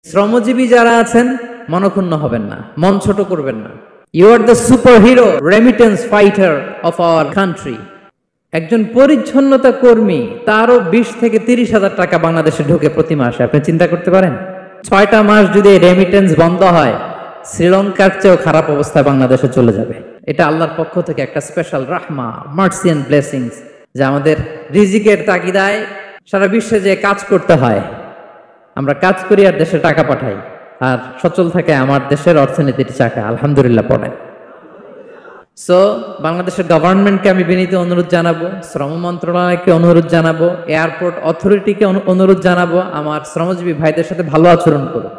শ্রমজীবী যারা আছেন মনক্ষুণ্ণ হবেন না, মন ছোট করবেন না। You are the super hero remittance fighter of our country. একজন পরিচ্ছন্নতা কর্মী, তারও 20 থেকে 30,000 টাকা বাংলাদেশে ঢোকে প্রতি মাসে। আপনি চিন্তা করতে পারেন 6টা মাস যদি রেমিটেন্স বন্ধ হয়, শ্রীলঙ্কার চেয়েও খারাপ অবস্থায় বাংলাদেশে চলে যাবে। এটা আল্লাহর পক্ষ থেকে একটা স্পেশাল রাহমা, মার্সি এন্ড ব্লেসিংস, যে আমাদের রিজিকের তাগিদায় সারা বিশ্বে যে কাজ করতে হয়, আমরা কাজ করি আর দেশে টাকা পাঠাই, আর সচল থাকে আমার দেশের অর্থনীতির চাকা। আলহামদুলিল্লাহ পড়েন। সো বাংলাদেশের গভর্নমেন্টকে আমি বিনীত অনুরোধ জানাবো, শ্রম মন্ত্রণালয়কে অনুরোধ জানাবো, এয়ারপোর্ট অথরিটিকে অনুরোধ জানাবো, আমার শ্রমজীবী ভাইদের সাথে ভালো আচরণ করুন,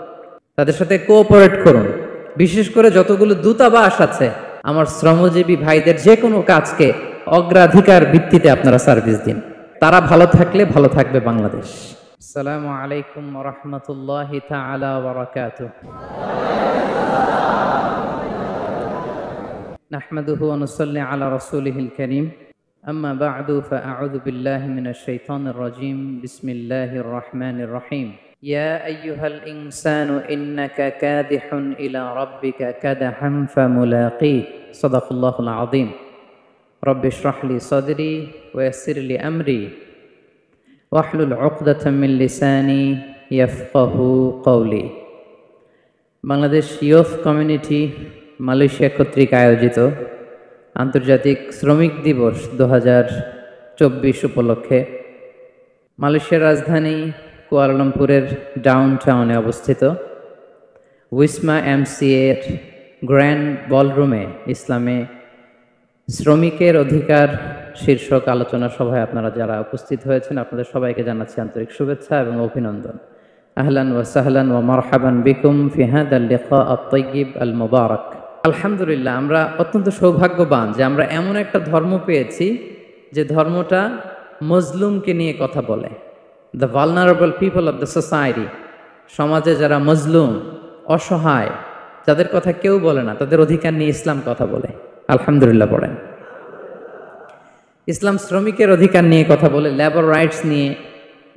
তাদের সাথে কোঅপারেট করুন। বিশেষ করে যতগুলো দূতাবাস আছে, আমার শ্রমজীবী ভাইদের যে কোনো কাজকে অগ্রাধিকার ভিত্তিতে আপনারা সার্ভিস দিন। তারা ভালো থাকলে ভালো থাকবে বাংলাদেশ। আসসালামু আলাইকুম ওয়া রাহমাতুল্লাহি তাআলা ওয়া বারাকাতুহু। নাহমাদুহু ওয়া নুসাল্লি আলা রাসূলিহিল কারীম। আম্মা বা'দু ফাআউযু বিল্লাহি মিনাশ শাইতানির রাজীম। বিসমিল্লাহির রাহমানির রহিম। ইয়া আইয়ুহাল ইনসানু ইন্নাকা কাদিহুন ইলা রাব্বিকা কাদহান ফামুলাকি। সাদাকাল্লাহুল আযীম। রাব্বি ইশরাহ লি সাদরি ওয়া ইয়াসসির লি আমরি ওয়াহলুল উকদাতাম মিন লিসানি ইয়াফকাহু কওলি। বাংলাদেশ ইয়ুথ কমিউনিটি মালয়েশিয়া কর্তৃক আয়োজিত আন্তর্জাতিক শ্রমিক দিবস 2024 উপলক্ষে মালয়েশিয়ার রাজধানী কুয়ালালামপুরের ডাউন টাউনে অবস্থিত উইসমা এমসিএর গ্র্যান্ড বলরুমে ইসলামে শ্রমিকের অধিকার শীর্ষক আলোচনা সভায় আপনারা যারা উপস্থিত হয়েছেন, আপনাদের সবাইকে জানাচ্ছি আন্তরিক শুভেচ্ছা এবং অভিনন্দন। আহলান ওয়া সাহলান ওয়া মারহাবান বিকুম ফি হাদাল লিকা আত-তাইয়িব আল মুবারাক। আলহামদুলিল্লাহ, আমরা অত্যন্ত সৌভাগ্যবান যে আমরা এমন একটা ধর্ম পেয়েছি যে ধর্মটা মজলুমকে নিয়ে কথা বলে। The vulnerable people of the society, সমাজে যারা মজলুম, অসহায়, যাদের কথা কেউ বলে না, তাদের অধিকার নিয়ে ইসলাম কথা বলে। আলহামদুলিল্লাহ পড়েন। ইসলাম শ্রমিকের অধিকার নিয়ে কথা বলে, লেবার রাইটস নিয়ে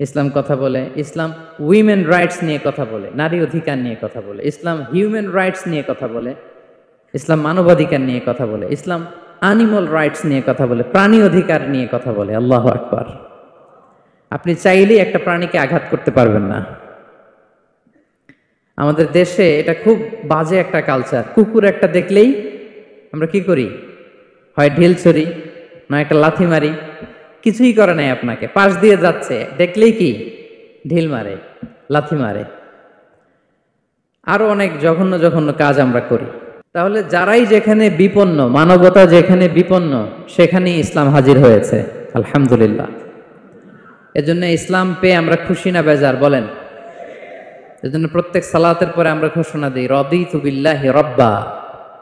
ইসলাম কথা বলে, ইসলাম উইমেন রাইটস নিয়ে কথা বলে, নারী অধিকার নিয়ে কথা বলে, ইসলাম হিউম্যান রাইটস নিয়ে কথা বলে, ইসলাম মানবাধিকার নিয়ে কথা বলে, ইসলাম অ্যানিমাল রাইটস নিয়ে কথা বলে, প্রাণী অধিকার নিয়ে কথা বলে। আল্লাহু আকবার। আপনি চাইলেই একটা প্রাণীকে আঘাত করতে পারবেন না। আমাদের দেশে এটা খুব বাজে একটা কালচার। কুকুর একটা দেখলেই আমরা কি করি? হয় ঢিল ছড়ি, না একটা লাথি মারি। কিছুই করে নাই আপনাকে, পাশ দিয়ে যাচ্ছে, দেখলেই কি ঢিল মারে, লাথি মারে। আরো অনেক জঘন্য জঘন্য কাজ আমরা করি। তাহলে যারাই যেখানে বিপন্ন, মানবতা যেখানে বিপন্ন, সেখানেই ইসলাম হাজির হয়েছে। আলহামদুলিল্লাহ। এজন্য ইসলাম পেয়ে আমরা খুশি না বেজার বলেন? এজন্য প্রত্যেক সালাতের পরে আমরা ঘোষণা দিই, রাদিতু বিল্লাহি রাব্বা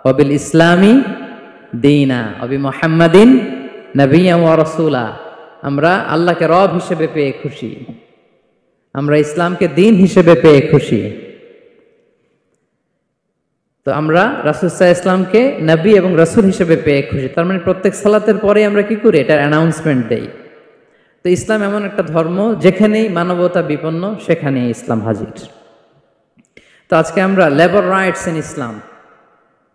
ওয়া বিল ইসলামি দীনা ওয়া বি মুহাম্মাদিন নাবিয়্যান ওয়া রাসূলা। আমরা আল্লাহকে রব হিসেবে পেয়ে খুশি, আমরা ইসলামকে দিন হিসেবে পেয়ে খুশি। তো আমরা রাসূল সাল্লাল্লাহু আলাইহি ইসলামকে নবী এবং রাসূল হিসেবে পেয়ে খুশি। তার মানে প্রত্যেক সালাতের পরে আমরা কি করি? এটার অ্যানাউন্সমেন্ট দেই। তো ইসলাম এমন একটা ধর্ম, যেখানেই মানবতা বিপন্ন সেখানেই ইসলাম হাজির। তো আজকে আমরা লেবার রাইটস ইন ইসলাম,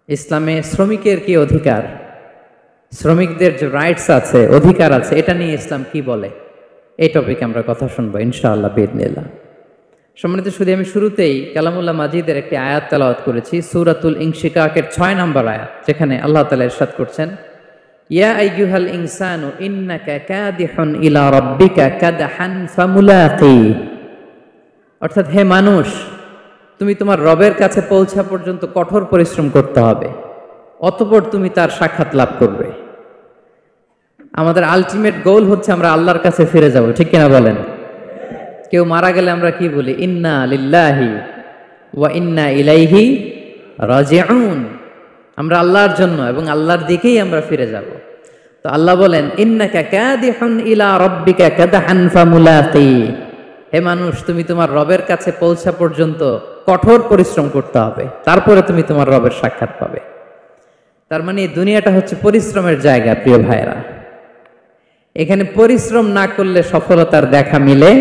ইসলামে শ্রমিকের কি অধিকার, শ্রমিকদের যে রাইটস আছে, অধিকার আছে, এটা নিয়ে ইসলাম কি বলে, এই টপিকে আমরা কথা শুনবো ইনশাআল্লাহ বিইذنিল্লাহ। সম্মানিত শুধু আমি শুরুতেই কালামুল্লাহ মাজিদের একটি আয়াত তেলাওয়াত করেছি, সূরাতুল ইনশিকাকের 6 নম্বর আয়াত, যেখানে আল্লাহ তাআলা ইরশাদ করছেন, ইয়া আইয়ুহাল ইনসানু ইন্নাকা কাদিহুন ইলা রাব্বিকা কাদহান ফামুলাকি। অর্থাৎ হে মানুষ, তুমি তোমার রবের কাছে পৌঁছা পর্যন্ত কঠোর পরিশ্রম করতে হবে, অতঃপর তুমি তার সাক্ষাৎ লাভ করবে। আমাদের আলটিমেট গোল হচ্ছে আমরা আল্লাহর কাছে ফিরে যাব, ঠিক কিনা বলেন? কেউ মারা গেলে আমরা কি বলি? ইন্না লিল্লাহি ওয়া ইন্না ইলাইহি রাজিউন। আমরা আল্লাহর জন্য এবং আল্লাহর দিকেই আমরা ফিরে যাব। তো আল্লাহ বলেন, ইন্নাকা কাদিহুন ইলা রাব্বিকা কাদহান ফামুলাকি। হে মানুষ, তুমি তোমার রবের কাছে পৌঁছা পর্যন্ত কঠোর পরিশ্রম করতে হবে, তারপরে তুমি তোমার রবের সাক্ষাৎ পাবে। তার মানে দুনিয়াটা হচ্ছে পরিশ্রমের জায়গা। প্রিয় ভাইরা, এখানে পরিশ্রম না করলে সফলতার দেখা মিলে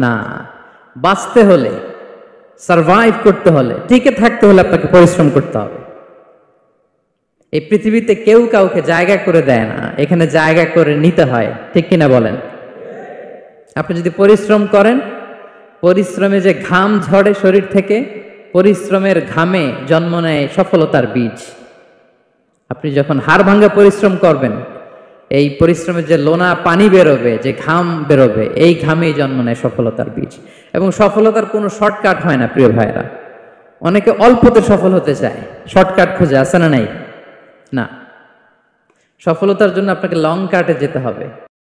না। বাঁচতে হলে, সারভাইভ করতে হলে, টিকে থাকতে হলে আপনাকে পরিশ্রম করতে হবে। এই পৃথিবীতে কেউ কাউকে জায়গা করে দেয় না, এখানে জায়গা করে নিতে হয়, ঠিক কিনা বলেন? আপনি যদি পরিশ্রম করেন, পরিশ্রমে যে ঘাম ঝরে শরীর থেকে, পরিশ্রমের ঘামে জন্ম নেয় সফলতার বীজ। আপনি যখন হাড় ভাঙ্গা পরিশ্রম করবেন, এই পরিশ্রমের যে লোনা পানি বেরোবে, যে ঘাম বেরোবে, এই ঘামেই জন্ম নেয় সফলতার বীজ। এবং সফলতার কোনো শর্টকাট হয় না প্রিয় ভাইরা। অনেকে অল্পতে সফল হতে চায়, শর্টকাট খুঁজে, আছে না নাই? না, সফলতার জন্য আপনাকে লং কাটে যেতে হবে।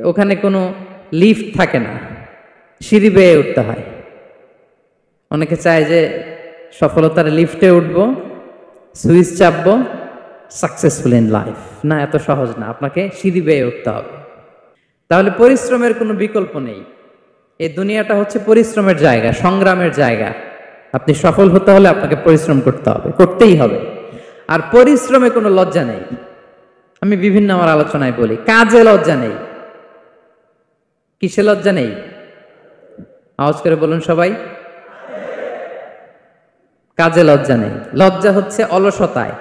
ওখানে কোনো লিফট থাকে না, সিঁড়ি বেয়ে উঠতে হয়। অনেকে চায় যে সফলতার লিফটে উঠবো, সুইচ চাপবো, সাকসেসফুল ইন লাইফ। না, এত সহজ না, আপনাকে সিঁড়ি বেয়ে উঠতে হবে। তাহলে পরিশ্রমের কোনো বিকল্প নেই। এই দুনিয়াটা হচ্ছে পরিশ্রমের জায়গা, সংগ্রামের জায়গা। আপনি সফল হতে হলে আপনাকে পরিশ্রম করতে হবে, করতেই হবে। আর পরিশ্রমে কোনো লজ্জা নেই। আমি বিভিন্ন আমার আলোচনায় বলি, কাজে লজ্জা নেই। কিসে লজ্জা নেই? আওয়াজ করে বলুন সবাই। কাজে লজ্জা নেই। লজ্জা হচ্ছে অলসতায়,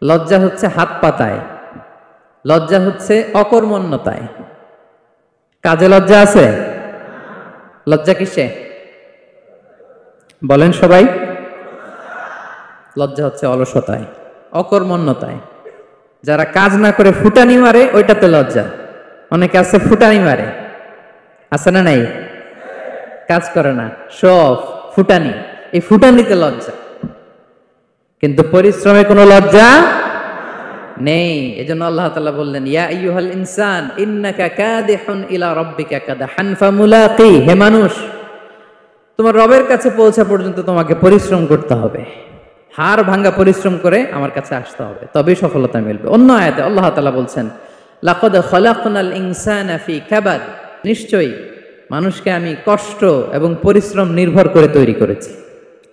লজ্জা হচ্ছে হাত পাতায়, লজ্জা হচ্ছে অকর্মণ্যতায়। কাজে লজ্জা আছে? লজ্জা কিসে বলেন সবাই? লজ্জা হচ্ছে অলসতায়, অকর্মণ্যতায়। যারা কাজ না করে ফুটানি মারে, ওইটাতে লজ্জা। অনেকে আছে ফুটানি মারে, আছে না নাই? কাজ করে না, শো অফ, ফুটানি। এই ফুটানিতে লজ্জা, কিন্তু পরিশ্রমে কোনো লজ্জা নেই। এজন্য আল্লাহ তাআলা বললেন, ইয়া আইয়ুহাল ইনসান ইন্নাকা কাদিহুন ইলা রাব্বিকা কাদহান ফামুলাকি। হে মানুষ, তোমার রবের কাছে পৌঁছা পর্যন্ত তোমাকে পরিশ্রম করতে হবে। হাড় ভাঙ্গা পরিশ্রম করে আমার কাছে আসতে হবে, তবেই সফলতা মিলবে। অন্য আয়াতে আল্লাহ তাআলা বলছেন, লাকাদ খালাকনাল ইনসানা ফি কাবাদ। নিশ্চয়ই মানুষকে আমি কষ্ট এবং পরিশ্রম নির্ভর করে তৈরি করেছি।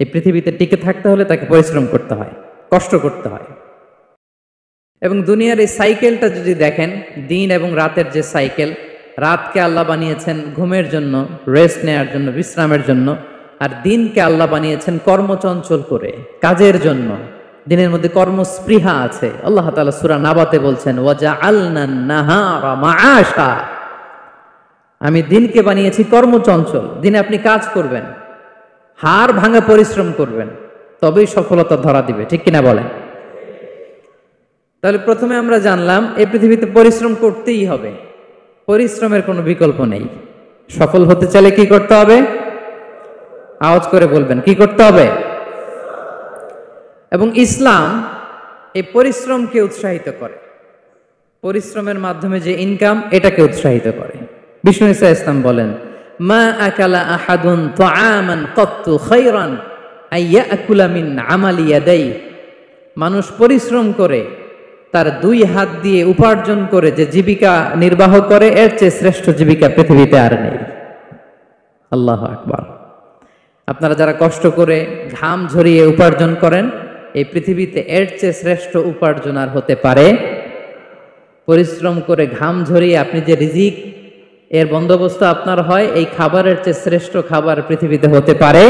এই পৃথিবীতে টিকে থাকতে হলে তাকে পরিশ্রম করতে হয়, কষ্ট করতে হয়। এবং দুনিয়ার এই সাইকেলটা যদি দেখেন, দিন এবং রাতের যে সাইকেল, রাতকে আল্লাহ বানিয়েছেন ঘুমের জন্য, রেস্ট নেওয়ার জন্য, বিশ্রামের জন্য। আর দিনকে আল্লাহ বানিয়েছেন কর্মচঞ্চল করে, কাজের জন্য। দিনের মধ্যে কর্মস্পৃহা আছে। আল্লাহ তাআলা সূরা নাবাতে বলছেন, ওয়াজআলনান নাহারা মাআশা। আমি দিনকে বানিয়েছি কর্মচঞ্চল। দিনে আপনি কাজ করবেন, হাড় ভাঙা পরিশ্রম করবেন, তবেই সফলতা ধরা দিবে, ঠিক কিনা বলেন? তাহলে প্রথমে আমরা জানলাম এই পৃথিবীতে পরিশ্রম করতেই হবে, পরিশ্রমের কোনো বিকল্প নেই। সফল হতে চাইলে কি করতে হবে? আওয়াজ করে বলবেন, কি করতে হবে? এবং ইসলাম এই পরিশ্রমকে উৎসাহিত করে। পরিশ্রমের মাধ্যমে যে ইনকাম, এটাকে উৎসাহিত করে। বিষ্ণু ঈসা ইসলাম বলেন, মা আকালা আহাদুন তাআমান কাত্তু খায়রান আইয়াকুলা মিন আমালি ইয়াদাই। মানুষ পরিশ্রম করে, তার দুই হাত দিয়ে উপার্জন করে যে জীবিকা নির্বাহ করে, এর চেয়ে শ্রেষ্ঠ জীবিকা পৃথিবীতে আর নেই। আল্লাহু আকবার। আপনারা যারা কষ্ট করে ঘাম ঝরিয়ে উপার্জন করেন, এই পৃথিবীতে এর চেয়ে শ্রেষ্ঠ উপার্জন আর হতে পারে? পরিশ্রম করে ঘাম ঝরিয়ে আপনি যে রিজিক এর বন্দোবস্ত আপনার হয়, এই খাবারের চেয়ে শ্রেষ্ঠ খাবার পৃথিবীতে হতে পারে?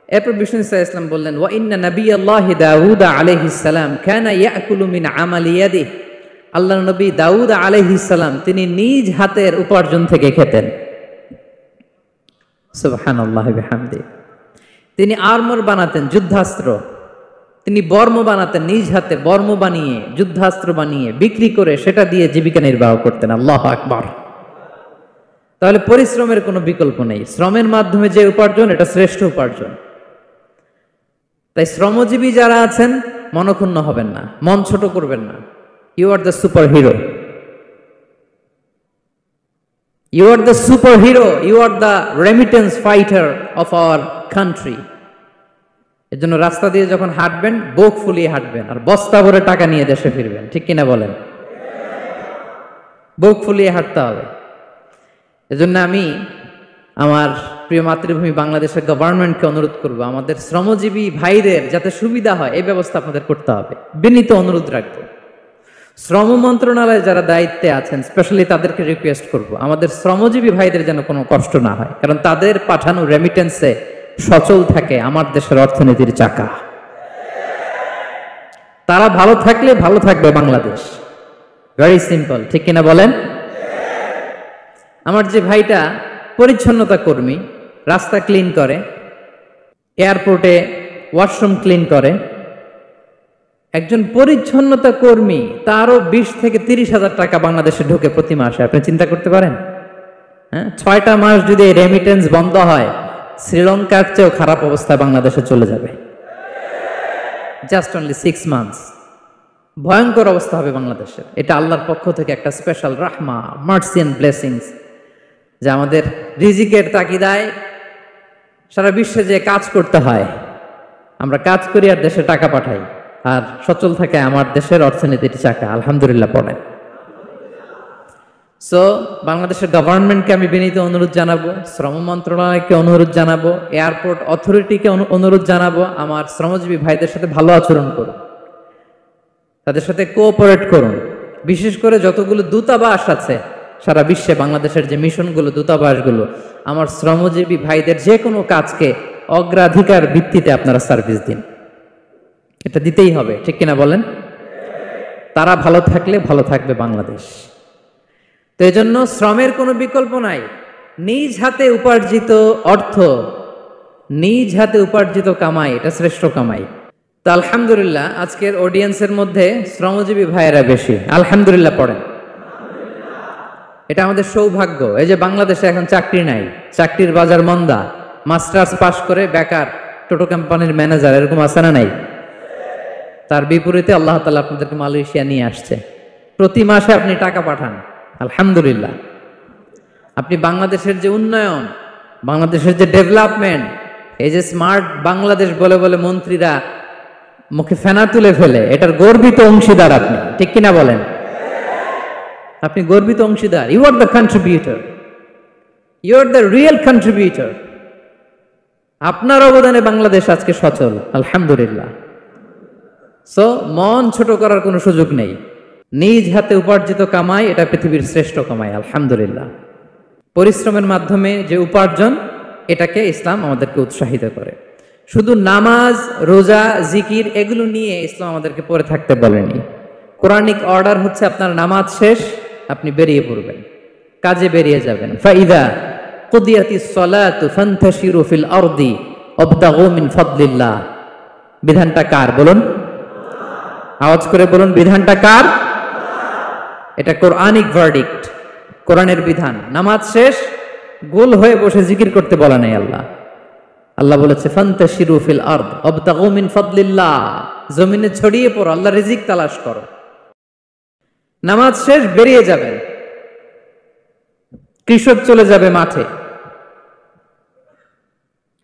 এরপর বিষ্ণু সাল্লাল্লাহু আলাইহি ওয়াসাল্লাম বললেন, ওয়া ইন্না নাবিয়াল্লাহি দাউদ আলাইহিস সালাম কানা ইয়াকুলু মিন আমালি ইয়াদিহি। আল্লাহর নবী দাউদ আলাইহিস সালাম তিনি নিজ হাতের উপার্জন থেকে খেতেন। সুবহানাল্লাহি ওয়া বিহামদিহি। তিনি আর্মর বানাতেন, যুদ্ধাস্ত্র। তিনি বর্ম বানাতেন, নিজ হাতে বর্ম বানিয়ে, যুদ্ধাস্ত্র বানিয়ে বিক্রি করে সেটা দিয়ে জীবিকা নির্বাহ করতেন। আল্লাহু আকবার। তাহলে পরিশ্রমের কোনো বিকল্প নেই। শ্রমের মাধ্যমে যে উপার্জন, এটা শ্রেষ্ঠ উপার্জন। তাই শ্রমজীবী যারা আছেন, মনক্ষুণ্ণ হবেন না, মন ছোট করবেন না। You are the super hero, you are the super hero, you are the remittance fighter of our country. এর জন্য রাস্তা দিয়ে যখন হাঁটবেন, বুক ফুলিয়ে হাঁটবেন, আর বস্তা ভরে টাকা নিয়ে দেশে ফিরবেন, ঠিক কিনা বলেন? বুক ফুলিয়ে হাঁটতে হবে। এজন্য আমি আমার প্রিয় মাতৃভূমি বাংলাদেশের গভর্নমেন্টকে অনুরোধ করব, আমাদের শ্রমজীবী ভাইদের যাতে সুবিধা হয়, এই ব্যবস্থা আপনাদের করতে হবে। বিনীত অনুরোধ রাখবো। শ্রম মন্ত্রণালয়ে যারা দায়িত্বে আছেন, স্পেশালি তাদেরকে রিকোয়েস্ট করব, আমাদের শ্রমজীবী ভাইদের যেন কোনো কষ্ট না হয়। কারণ তাদের পাঠানো রেমিটেন্সে সচল থাকে আমার দেশের অর্থনীতির চাকা। তারা ভালো থাকলে ভালো থাকবে বাংলাদেশ। ভেরি সিম্পল, ঠিক কিনা বলেন? আমার যে ভাইটা পরিচ্ছন্নতা কর্মী, রাস্তা ক্লিন করে, এয়ারপোর্টে ওয়াশরুম ক্লিন করে, একজন পরিচ্ছন্নতা কর্মী, তারও 20 থেকে 30,000 টাকা বাংলাদেশে ঢোকে প্রতি মাসে। আপনি চিন্তা করতে পারেন? হ্যাঁ, 6টা মাস যদি রেমিটেন্স বন্ধ হয়, শ্রীলঙ্কার চেয়েও খারাপ অবস্থা বাংলাদেশে চলে যাবে। জাস্ট অনলি 6 মান্থস ভয়ঙ্কর অবস্থা হবে বাংলাদেশের। এটা আল্লাহর পক্ষ থেকে একটা স্পেশাল রাহমা, মার্সি এন্ড ব্লেসিংস, যে আমাদের রিজিকের তাকিদায় সারা বিশ্বে যে কাজ করতে হয়, আমরা কাজ করি আর দেশে টাকা পাঠাই, আর সচল থাকে আমার দেশের অর্থনীতির চাকা। আলহামদুলিল্লাহ পড়েন। সো বাংলাদেশের গভর্নমেন্টকে আমি বিনীত অনুরোধ জানাবো, শ্রম মন্ত্রণালয়কে অনুরোধ জানাবো, এয়ারপোর্ট অথরিটিকে অনুরোধ জানাবো, আমার শ্রমজীবী ভাইদের সাথে ভালো আচরণ করুন, তাদের সাথে কোঅপারেট করুন। বিশেষ করে যতগুলো দূতাবাস আছে সারা বিশ্বে, বাংলাদেশের যে মিশনগুলো, দূতাবাসগুলো, আমার শ্রমজীবী ভাইদের যে কোনো কাজকে অগ্রাধিকার ভিত্তিতে আপনারা সার্ভিস দিন। এটা দিতেই হবে, ঠিক কিনা বলেন? তারা ভালো থাকলে ভালো থাকবে বাংলাদেশ। তো এই জন্য শ্রমের কোনো বিকল্প নাই। নিজ হাতে উপার্জিত অর্থ, নিজ হাতে উপার্জিত কামাই, এটা শ্রেষ্ঠ কামাই। তো আলহামদুলিল্লাহ আজকের অডিয়েন্সের মধ্যে শ্রমজীবী ভাইয়েরা বেশি। আলহামদুলিল্লাহ পড়েন। এটা আমাদের সৌভাগ্য। এই যে বাংলাদেশে এখন চাকরি নাই, চাকরির বাজার মন্দা, মাস্টার্স পাশ করে বেকার টোটো কোম্পানির ম্যানেজার, এরকম আছে না নাই? তার বিপরীতে আল্লাহ তাআলা আপনাদেরকে মালয়েশিয়া নিয়ে আসছে। প্রতি মাসে আপনি টাকা পাঠান, আলহামদুলিল্লাহ। আপনি বাংলাদেশের যে উন্নয়ন, বাংলাদেশের যে ডেভেলপমেন্ট, এই যে স্মার্ট বাংলাদেশ বলে বলে মন্ত্রীরা মুখে ফেনা তুলে ফেলে, এটার গর্বিত অংশীদার আপনি, ঠিক কিনা বলেন? আপনি গর্বিত অংশীদার। You are the contributor, you are the real contributor. আপনার অবদানে বাংলাদেশ আজকে সচল, আলহামদুলিল্লাহ। সো মন ছোট করার কোনো সুযোগ নেই। নিজ হাতে উপার্জিত কামাই, এটা পৃথিবীর শ্রেষ্ঠ কামাই, আলহামদুলিল্লাহ। পরিশ্রমের মাধ্যমে যে উপার্জন, এটাকে ইসলাম আমাদেরকে উৎসাহিত করে। শুধু নামাজ, রোজা, জিকির এগুলো নিয়ে ইসলাম আমাদেরকে পড়ে থাকতে বলেনি। কোরআনিক অর্ডার হচ্ছে আপনার নামাজ শেষ, আপনি বেরিয়ে পড়বেন, কাজে বেরিয়ে যাবেন। ফাইদা কুদিয়াতিস সালাতু ফান্তাশিরু ফিল আরদি ওয়াবতাগু মিন ফাদলিল্লাহ। বিধানটা কার বলুন? আওয়াজ করে বলুন, বিধানটা কার? এটা কোরআনিক ভার্ডিক্ট, কোরআনের বিধান। নামাজ শেষ, গোল হয়ে বসে জিকির করতে বলা নাই আল্লাহ। আল্লাহ বলেছে ফান্তাশিরু ফিল আরদ ওয়াবতাগু মিন ফাদলিল্লাহ, জমিনে ছড়িয়ে পড়ো, আল্লাহর রিজিক তালাশ করো। নামাজ শেষ, বেরিয়ে যাবেন। কৃষক চলে যাবে মাঠে,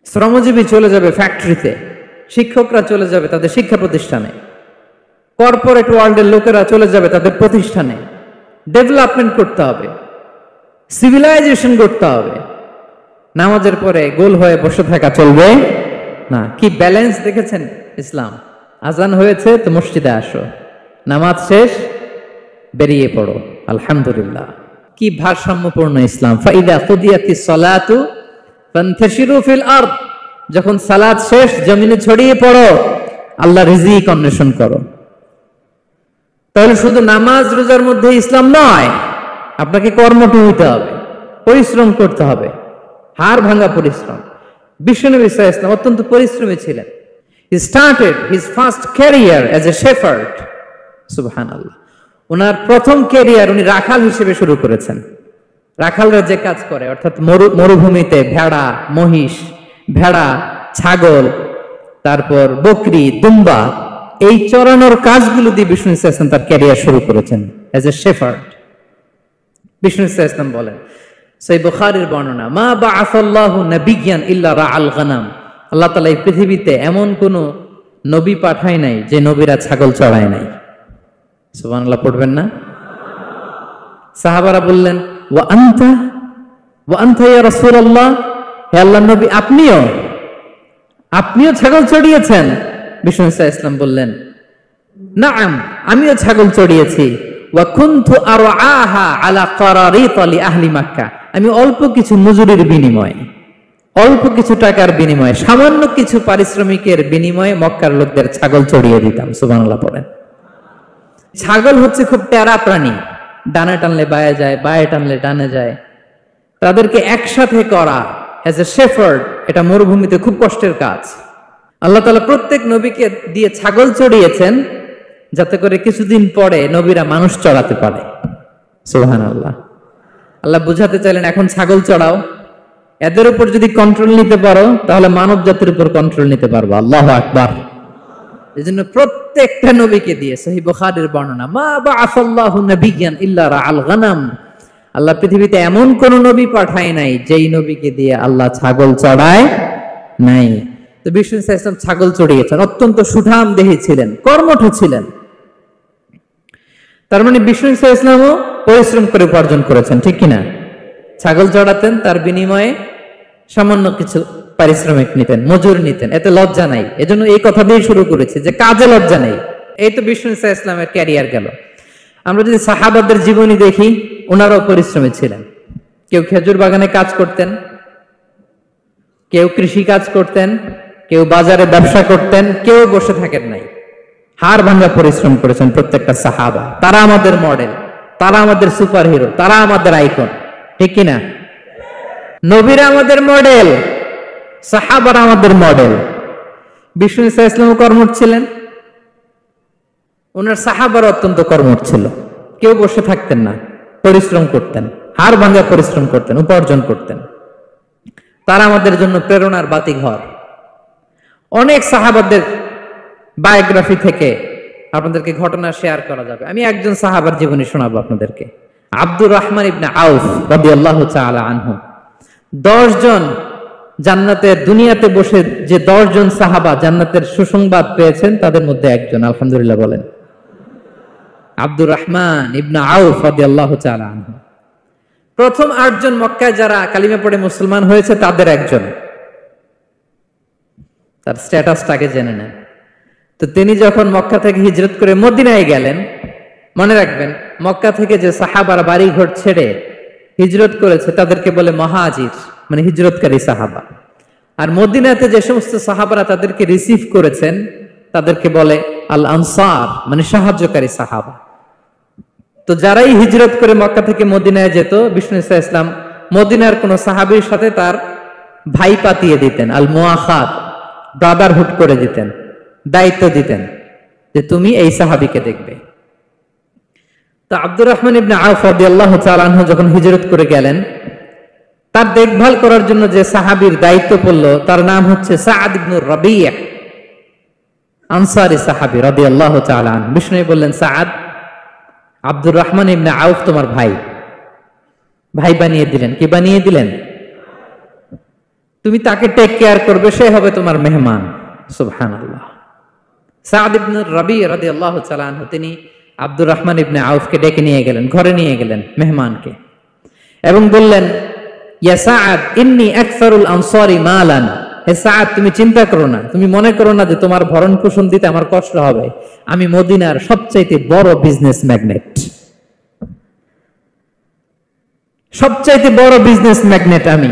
শ্রমজীবী চলে যাবে ফ্যাক্টরিতে, শিক্ষকরা চলে যাবে তাদের শিক্ষা প্রতিষ্ঠানে, কর্পোরেট ওয়ার্ল্ডের লোকেরা চলে যাবে তাদের প্রতিষ্ঠানে। ডেভেলপমেন্ট করতে হবে, সিভিলাইজেশন করতে হবে। নামাজের পরে গোল হয়ে বসে থাকা চলবে না। কি ব্যালেন্স দেখেছেন ইসলাম? আজান হয়েছে তো মসজিদে আসো, নামাজ শেষ বেরিয়ে পড়ো, আলহামদুলিল্লাহ। কি ভারসাম্যপূর্ণ ইসলাম। ফাইদা কুদিয়াতিস সালাতু ফান্তাশিরু ফিল আরদ, যখন সালাত শেষ জমিনে ছড়িয়ে পড়ো, আল্লাহ রিজিক অন্বেষণ করো। তাহলে শুধু নামাজ রোজার মধ্যে ইসলাম নয়, আপনাকে কর্মঠ হইতে হবে, পরিশ্রম করতে হবে, হাড় ভাঙা পরিশ্রম। বিশ্বনবী সাল্লাল্লাহু আলাইহি ওয়াসাল্লাম অত্যন্ত পরিশ্রমী ছিলেন। He started his first career as a shepherd. সুবহানাল্লাহ। ওনার প্রথম ক্যারিয়ার উনি রাখাল হিসেবে শুরু করেছেন। রাখালরা যে কাজ করে, অর্থাৎ মরুভূমিতে ভেড়া, মহিষ, ভেড়া, ছাগল, তারপর বকরি, দুম্বা, এই চরানোর কাজগুলো দিয়ে বিষ্ণু সাল্লাল্লাহু আলাইহি ওয়াসাল্লাম তার ক্যারিয়ার শুরু করেছেন অ্যাজ এ শেফার্ড। বিষ্ণু সাল্লাল্লাহু আলাইহি ওয়াসাল্লাম বলেন, সহিহ বুখারীর বর্ণনা, মা বাআসাল্লাহু নাবিয়্যান ইল্লা রাআল গানাম। আল্লাহ তাআলা এই পৃথিবীতে এমন কোন নবী পাঠায় নাই যে নবীরা ছাগল চড়ায় নাই। সুবহানাল্লাহ পড়বেন না? সাহাবারা বললেন, ওয়া আনতা ইয়া রাসূলুল্লাহ, হে আল্লাহর নবী আপনিও ছাগল চড়িয়েছেন? বিষ্ণু সাল্লাল্লাহু আলাইহি ওয়াসাল্লাম বললেন, নাআম, আমিও ছাগল চড়িয়েছি। ওয়া কুনতু আরআহা আলা কারারিত লি আহলি মক্কা, আমি অল্প কিছু মজুরির বিনিময়ে, অল্প কিছু টাকার বিনিময়ে, সামান্য কিছু পারিশ্রমিকের বিনিময়ে মক্কার লোকদের ছাগল চড়িয়ে দিতাম। সুবহানাল্লাহ পড়েন। ছাগল হচ্ছে খুব প্যারা প্রাণী, ডানে টানলে বায়ে যায়, বায়ে টানলে ডানে যায়। তাদেরকে একসাথে করা অ্যাজ এ শেফার্ড, এটা মরুভূমিতে খুব কষ্টের কাজ। আল্লাহ তাআলা প্রত্যেক নবীকে দিয়ে ছাগল চড়িয়েছেন যাতে করে কিছুদিন পরে নবীরা মানুষ চড়াতে পারে। সুবহানাল্লাহ। আল্লাহ বুঝাতে চাইলেন এখন ছাগল চড়াও, এদের উপর যদি কন্ট্রোল নিতে পারো তাহলে মানব জাতির উপর কন্ট্রোল নিতে পারবো। আল্লাহু আকবার। এজন্য প্রত্যেকটা নবীকে দিয়ে, সহিহ বুখারীর বর্ণনা, মা বাআসাল্লাহু নাবিয়্যান ইল্লা রাআল গানাম, আল্লাহ পৃথিবীতে এমন কোন নবী পাঠায় নাই যেই নবীকে দিয়ে আল্লাহ ছাগল চড়ায় নাই। তো বিষ্ণু সাল্লাল্লাহু আলাইহি ওয়াসাল্লাম ছাগল চড়িয়েছেন, অত্যন্ত সুঠাম দেহী ছিলেন, কর্মঠ ছিলেন। তার মানে বিষ্ণু সাল্লাল্লাহু আলাইহি ওয়াসাল্লামও পরিশ্রম করে উপার্জন করেছেন, ঠিক কিনা? ছাগল চড়াতেন, তার বিনিময়ে সামান্য কিছু পারিশ্রমিক নিতেন, মজুর নিতেন, এতে লজ্জা নাই। এজন্য এই কথা দিয়ে শুরু করেছে যে কাজে লজ্জা নেই। এই তো বিষ্ণু সাল্লাল্লাহু আলাইহি ওয়াসাল্লামের ক্যারিয়ার গেল। আমরা যদি সাহাবাদের জীবনী দেখি, ওনারাও পরিশ্রমী ছিলেন। কেউ খেজুর বাগানে কাজ করতেন, কেউ কৃষি কাজ করতেন, কেউ বাজারে ব্যবসা করতেন, কেউ বসে থাকেন নাই। হাড় ভাঙা পরিশ্রম করেছেন প্রত্যেকটা সাহাবা। তারা আমাদের মডেল, তারা আমাদের সুপার হিরো, তারা আমাদের আইকন, ঠিক কিনা? নবীরা আমাদের মডেল, সাহাবারা আমাদের মডেল। বিষ্ণু সাল্লাল্লাহু আলাইহি ওয়াসাল্লাম কর্মঠ ছিলেন, ওনার সাহাবারা অত্যন্ত কর্মঠ ছিল। কেউ বসে থাকতেন না, পরিশ্রম করতেন, হাড় ভাঙা পরিশ্রম করতেন, উপার্জন করতেন। তারা আমাদের জন্য প্রেরণার বাতিঘর। অনেক সাহাবাদের বায়োগ্রাফি থেকে আপনাদেরকে ঘটনা শেয়ার করা যাবে। আমি একজন সাহাবার জীবনী শোনাবো আপনাদেরকে। আব্দুর রহমান ইবনে আউফ রাদিয়াল্লাহু তাআলা আনহু। 10 জন জান্নাতের, দুনিয়াতে বসে যে 10 জন সাহাবা জান্নাতের সুসংবাদ পেয়েছেন তাদের মধ্যে একজন, আলহামদুলিল্লাহ বলেন। আব্দুর রহমান ইবনে আউফ রাদিয়াল্লাহু তাআলা আনহু প্রথম 8 জন মক্কায় যারা কালিমা পড়ে মুসলমান হয়েছে তাদের একজন। তার স্ট্যাটাসটাকে জেনে নেন। তো তিনি যখন মক্কা থেকে হিজরত করে মদিনায় গেলেন, মনে রাখবেন মক্কা থেকে যে সাহাবারা বাড়ি ঘর ছেড়ে হিজরত করেছে তাদেরকে বলে মুহাজির, মানে হিজরতকারী সাহাবা। আর মদিনাতে যে সমস্ত সাহাবারা তাদেরকে রিসিভ করেছেন তাদেরকে বলে আল আনসার, মানে সাহায্যকারী সাহাবা। তো যারাই হিজরত করে মক্কা থেকে মদিনায় যেত, বিষ্ণু সাল্লাল্লাহু আলাইহি ওয়াসাল্লাম মদিনার কোন সাহাবীর সাথে তার ভাই পাতিয়ে দিতেন, আল মুআখাত, ব্রাদারহুড করে দিতেন, দায়িত্ব দিতেন যে তুমি এই সাহাবীকে দেখবে। তো আব্দুর রহমান ইবনে আউফ রাদিয়াল্লাহু তাআলা আনহু যখন হিজরত করে গেলেন, তার দেখভাল করার জন্য যে সাহাবীর দায়িত্ব পড়ল তার নাম হচ্ছে সাআদ ইবনে রাবিয়া, আনসারী সাহাবী রাদিয়াল্লাহু তাআলা আনহু। বিষ্ণু বললেন, সাআদ, আব্দুর রহমান ইবনে আউফ তোমার ভাই, ভাই বানিয়ে দিলেন। কি বানিয়ে দিলেন? তুমি তাকে টেক কেয়ার করবে, সে হবে তোমার মেহমান। সুবহানাল্লাহ। সাআদ ইবনে রাবিয়া রাদিয়াল্লাহু তাআলা আনহু তিনি আব্দুর রহমান ইবনে আউফকে ডেকে নিয়ে গেলেন, ঘরে নিয়ে গেলেন মেহমানকে, এবং বললেন, ইয়া সাআদ ইন্নী আকসারুল আনসারি মালান। হে সাআদ, তুমি চিন্তা করো না, তুমি মনে করো না যে তোমার ভরণ পোষণ দিতে আমার কষ্ট হবে। আমি মদিনার সবচাইতে বড় বিজনেস ম্যাগনেট, সবচাইতে বড় বিজনেস ম্যাগনেট আমি।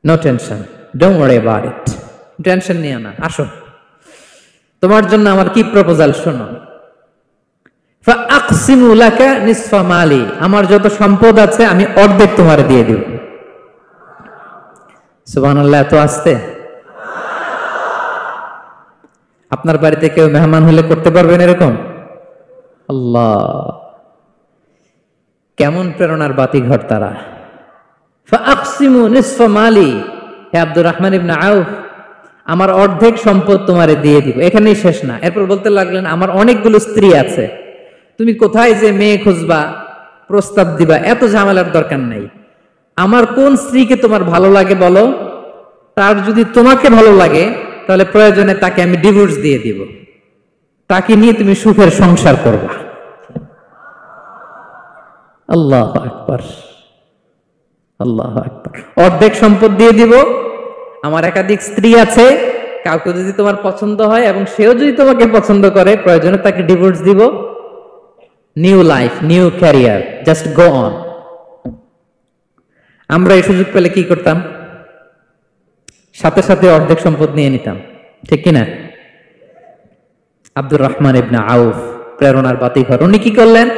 No tension, don't worry about it. Tension নিও না, আসো, তোমার জন্য আমার কি প্রপোজাল শোনো। ফাআকসিমু লাকা নিসফা মালি, আমার যত সম্পদ আছে আমি অর্ধেক তোমারে দিয়ে দেব। সুবহানাল্লাহ। এত আসতে আপনার বাড়িতে কেউ মেহমান হলে করতে পারবেন এরকম? আল্লাহ, কেমন প্রেরণার বাতিঘর তারা। ফাআকসিমু নিসফা মালি, হে আব্দুর রহমান ইবনে আউফ, আমার অর্ধেক সম্পদ তোমারে দিয়ে দিব। এখানেই শেষ না, এরপর বলতে লাগলেন, আমার অনেকগুলো স্ত্রী আছে, তুমি কোথায় যে মেয়ে খুঁজবা, প্রস্তাব দিবা, এত ঝামেলার দরকার নাই। আমার কোন স্ত্রীকে তোমার ভালো লাগে বলো, তার যদি তোমাকে ভালো লাগে তাহলে প্রয়োজনে তাকে আমি ডিভোর্স দিয়ে দিব, তাকে নিয়ে তুমি সুখের সংসার করবা। আল্লাহু আকবার, আল্লাহু আকবার। অর্ধেক সম্পদ দিয়ে দিব, আমার একাধিক স্ত্রী আছে, কাউকে যদি তোমার পছন্দ হয় এবং সেও যদি তোমাকে পছন্দ করে, প্রয়োজনে তাকে ডিভোর্স দিব। New life, new career, just go on. আমরা এই সুযোগ পেলে কি করতাম? সাথে সাথে অর্ধেক সম্পদ নিয়ে নিতাম, ঠিক কিনা? আব্দুর রহমান ইবনে আউফ প্রেরণার বাতিঘর, উনি কি করলেন?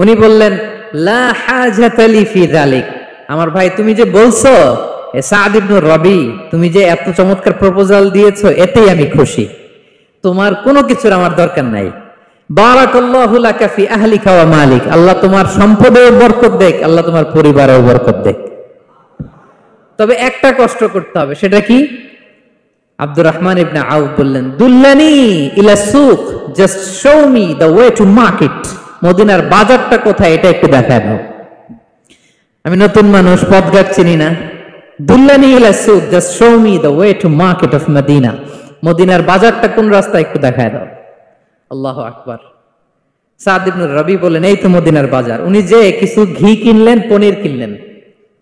উনি বললেন, লা হাজাতা লি ফি যালিক। আমার ভাই, তুমি যে বলছো সাদ ইবনে রবি, তুমি যে এত চমৎকার প্রপোজাল দিয়েছো, এতেই আমি খুশি। তোমার কোনো কিছুর আমার দরকার নাই। বারাকাল্লাহু লাকা ফি আহলিকা ওয়া মালিক। আল্লাহ তোমার সম্পদেও বরকত দেখ, আল্লাহ তোমার পরিবারেও বরকত দেখ। তবে একটা কষ্ট করতে হবে, সেটা কি? আব্দুর রহমান ইবনে আউফ বললেন, দুল্লানি ইলা সুক, just show me the way to market. মদিনার বাজারটা কোথায় এটা একটু দেখায় দাও। আমি নতুন মানুষ, পথঘাট চিনি না। দুল্লানি ইলা সুক, just show me the way to market of Medina. মদিনার বাজারটা কোন রাস্তা একটু দেখায় দাও। আল্লাহু আকবার। সাদ ইবনে রবি বলেন, এই তো মদিনার বাজার। উনি যে কিছু ঘি কিনলেন, পনির কিনলেন,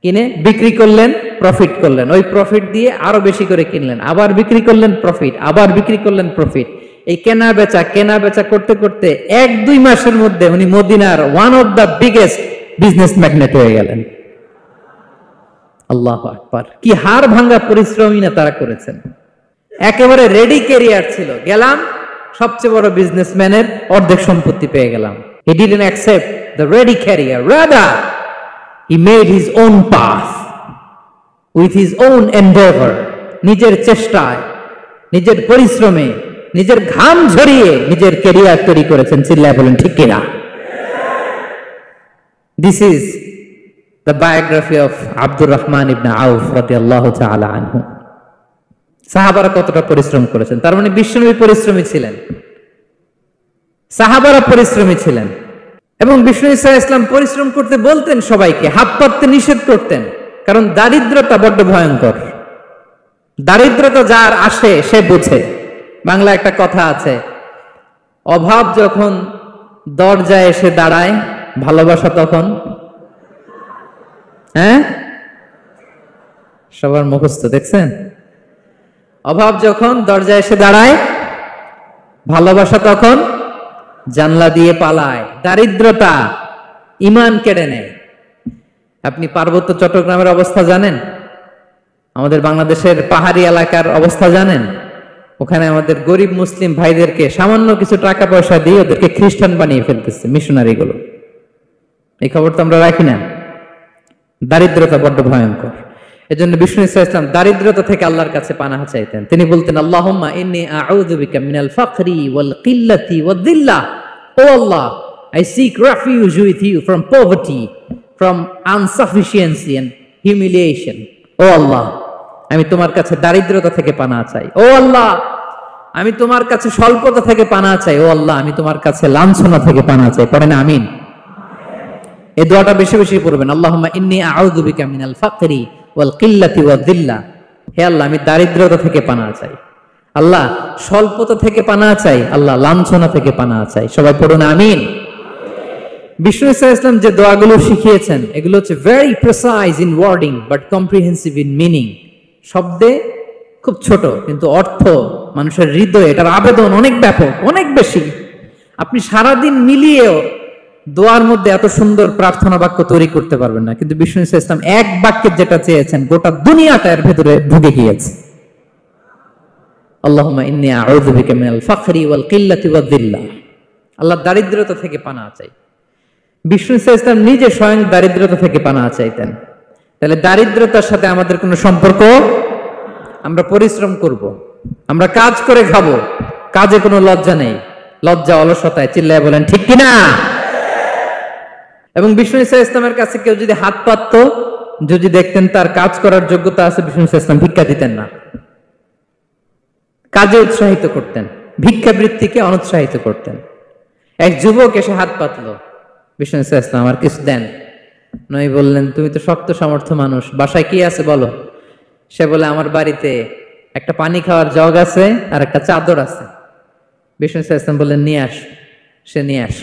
কিনে বিক্রি করলেন, প্রফিট করলেন। ওই প্রফিট দিয়ে আরো বেশি করে কিনলেন, আবার বিক্রি করলেন, প্রফিট, আবার বিক্রি করলেন, প্রফিট। এই কেনা বেচা করতে করতে 1-2 মাসের মধ্যে উনি মদিনার one of the biggest business magnate হয়ে গেলেন। আল্লাহু আকবার। কি হাড় ভাঙ্গা পরিশ্রমই না তারা করেছেন। একেবারে রেডি ক্যারিয়ার ছিল, গেলাম সবচেয়ে বড় বিজনেসম্যানের অর্ধেক সম্পত্তি পেয়ে গেলাম। He didn't accept the ready career, rather he made his own path with his own endeavor. নিজের চেষ্টায়, নিজের পরিশ্রমে, নিজের ঘাম ঝরিয়ে নিজের ক্যারিয়ার তৈরি করেছেন। চিল্লায় বলেন ঠিক কিনা? This is the biography of Abdul Rahman ibn Auf radiyallahu ta'ala anhu. সাহাবারা কতটা পরিশ্রম করেছেন, তার মানে বিশ্বনবী পরিশ্রমী ছিলেন, সাহাবারা পরিশ্রমী ছিলেন। এবং বিষ্ণু ঈসা ইসলাম পরিশ্রম করতে বলতেন সবাইকে, হাত পাততে নিষেধ করতেন। কারণ দারিদ্রতা বড্ড ভয়ঙ্কর। দারিদ্রতা যার আসে সে বুঝে। বাংলা একটা কথা আছে, অভাব যখন দরজায় এসে দাঁড়ায়, ভালোবাসা তখন। হ্যাঁ, সবার মুখস্থ, দেখছেন? অভাব যখন দরজায় এসে দাঁড়ায়, ভালোবাসা তখন জানলা দিয়ে পালায়। দারিদ্রতা ঈমান কেড়ে নেয়। আপনি পার্বত্য চট্টগ্রামের অবস্থা জানেন? আমাদের বাংলাদেশের পাহাড়ি এলাকার অবস্থা জানেন? ওখানে আমাদের গরিব মুসলিম ভাইদেরকে সামান্য কিছু টাকা পয়সা দিয়ে ওদেরকে খ্রিস্টান বানিয়ে ফেলতেছে মিশনারি গুলো। এই খবর তো আমরা রাখি না। দারিদ্রতা বড্ড ভয়ঙ্কর। এজন্য বিষ্ণু ঈসা ইসলাম দারিদ্রতা থেকে আল্লাহর কাছে পানাহ চাইতেন। তিনি বলতেন, আল্লাহুম্মা ইন্নী আউযু বিকা মিনাল ফাকরি ওয়াল কিল্লাতি ওয়াদ-দিল্লাহ। ও আল্লাহ, I seek refuge with you from poverty, from insufficiency and humiliation. ও আল্লাহ, আমি তোমার কাছে দারিদ্রতা থেকে পানাহ চাই। ও আল্লাহ, আমি তোমার কাছে স্বল্পতা থেকে পানাহ চাই। ও আল্লাহ, আমি তোমার কাছে লাঞ্ছনা থেকে পানাহ চাই। পড়েন আমিন। এই দোয়াটা বেশি বেশি পড়বেন। আল্লাহুম্মা ইন্নী আউযু বিকা মিনাল ফাকরি ওয়াল কিল্লাতি ওয়াদ-দিল্লাহ। হে আল্লাহ, আমি দারিদ্রতা থেকে পানাহ চাই। আল্লাহ, স্বল্পতা থেকে পানাহ চাই। আল্লাহ, লাঞ্ছনা থেকে পানাহ চাই। সবাই পড়ুন আমিন। বিষ্ণু ঈসা ইসলাম যে দোয়াগুলো শিখিয়েছেন, এগুলো হচ্ছে very precise in wording but comprehensive in meaning. শব্দে খুব ছোট, কিন্তু অর্থ মানুষের হৃদয়ে এটার আবেদন অনেক ব্যাপক, অনেক বেশি। আপনি সারাদিন মিলিয়েও দোয়ার মধ্যে এত সুন্দর প্রার্থনা বাক্য তৈরি করতে পারবেন না। কিন্তু বিষ্ণু ঈসা ইসলাম এক বাক্যে যেটা চেয়েছেন, গোটা দুনিয়াটা এর ভেতরে ঢুকে গিয়েছে। আল্লাহুম্মা ইন্নী আউযু বিকা মিনাল ফাকরি ওয়াল কিল্লাতি ওয়াদ-দিল্লাহ। আল্লাহ, দারিদ্রতা থেকে পানাহ চাই। বিষ্ণু ঈসা ইসলাম নিজে স্বয়ং দারিদ্রতা থেকে পানাহ চাইতেন। তাহলে দারিদ্রতার সাথে আমাদের কোনো সম্পর্ক? আমরা পরিশ্রম করব, আমরা কাজ করে খাবো, কাজে কোনো লজ্জা নেই। লজ্জা অলসতায়। চিল্লায় বলেন ঠিক কিনা? এবং বিষ্ণু ঈসা ইসলামের কাছে কেউ যদি হাত পাতত, যদি দেখতেন তার কাজ করার যোগ্যতা আছে, বিষ্ণু ঈসা ইসলাম ভিক্ষা দিতেন না, কাজে উৎসাহিত করতেন, ভিক্ষাবৃত্তিকে অনুৎসাহিত করতেন। এক যুবক এসে হাত পাতলো, বিষ্ণু ঈসা ইসলাম, আর কিছু দেন। নবী বললেন, তুমি তো শক্ত সামর্থ্য মানুষ, বাসায় কি আছে বলো? সে বলে, আমার বাড়িতে একটা পানি খাওয়ার জগ আছে আর একটা চাদর আছে। বিষ্ণু ঈসা ইসলাম বললেন, নিয়ে আস। সে নিয়ে আস।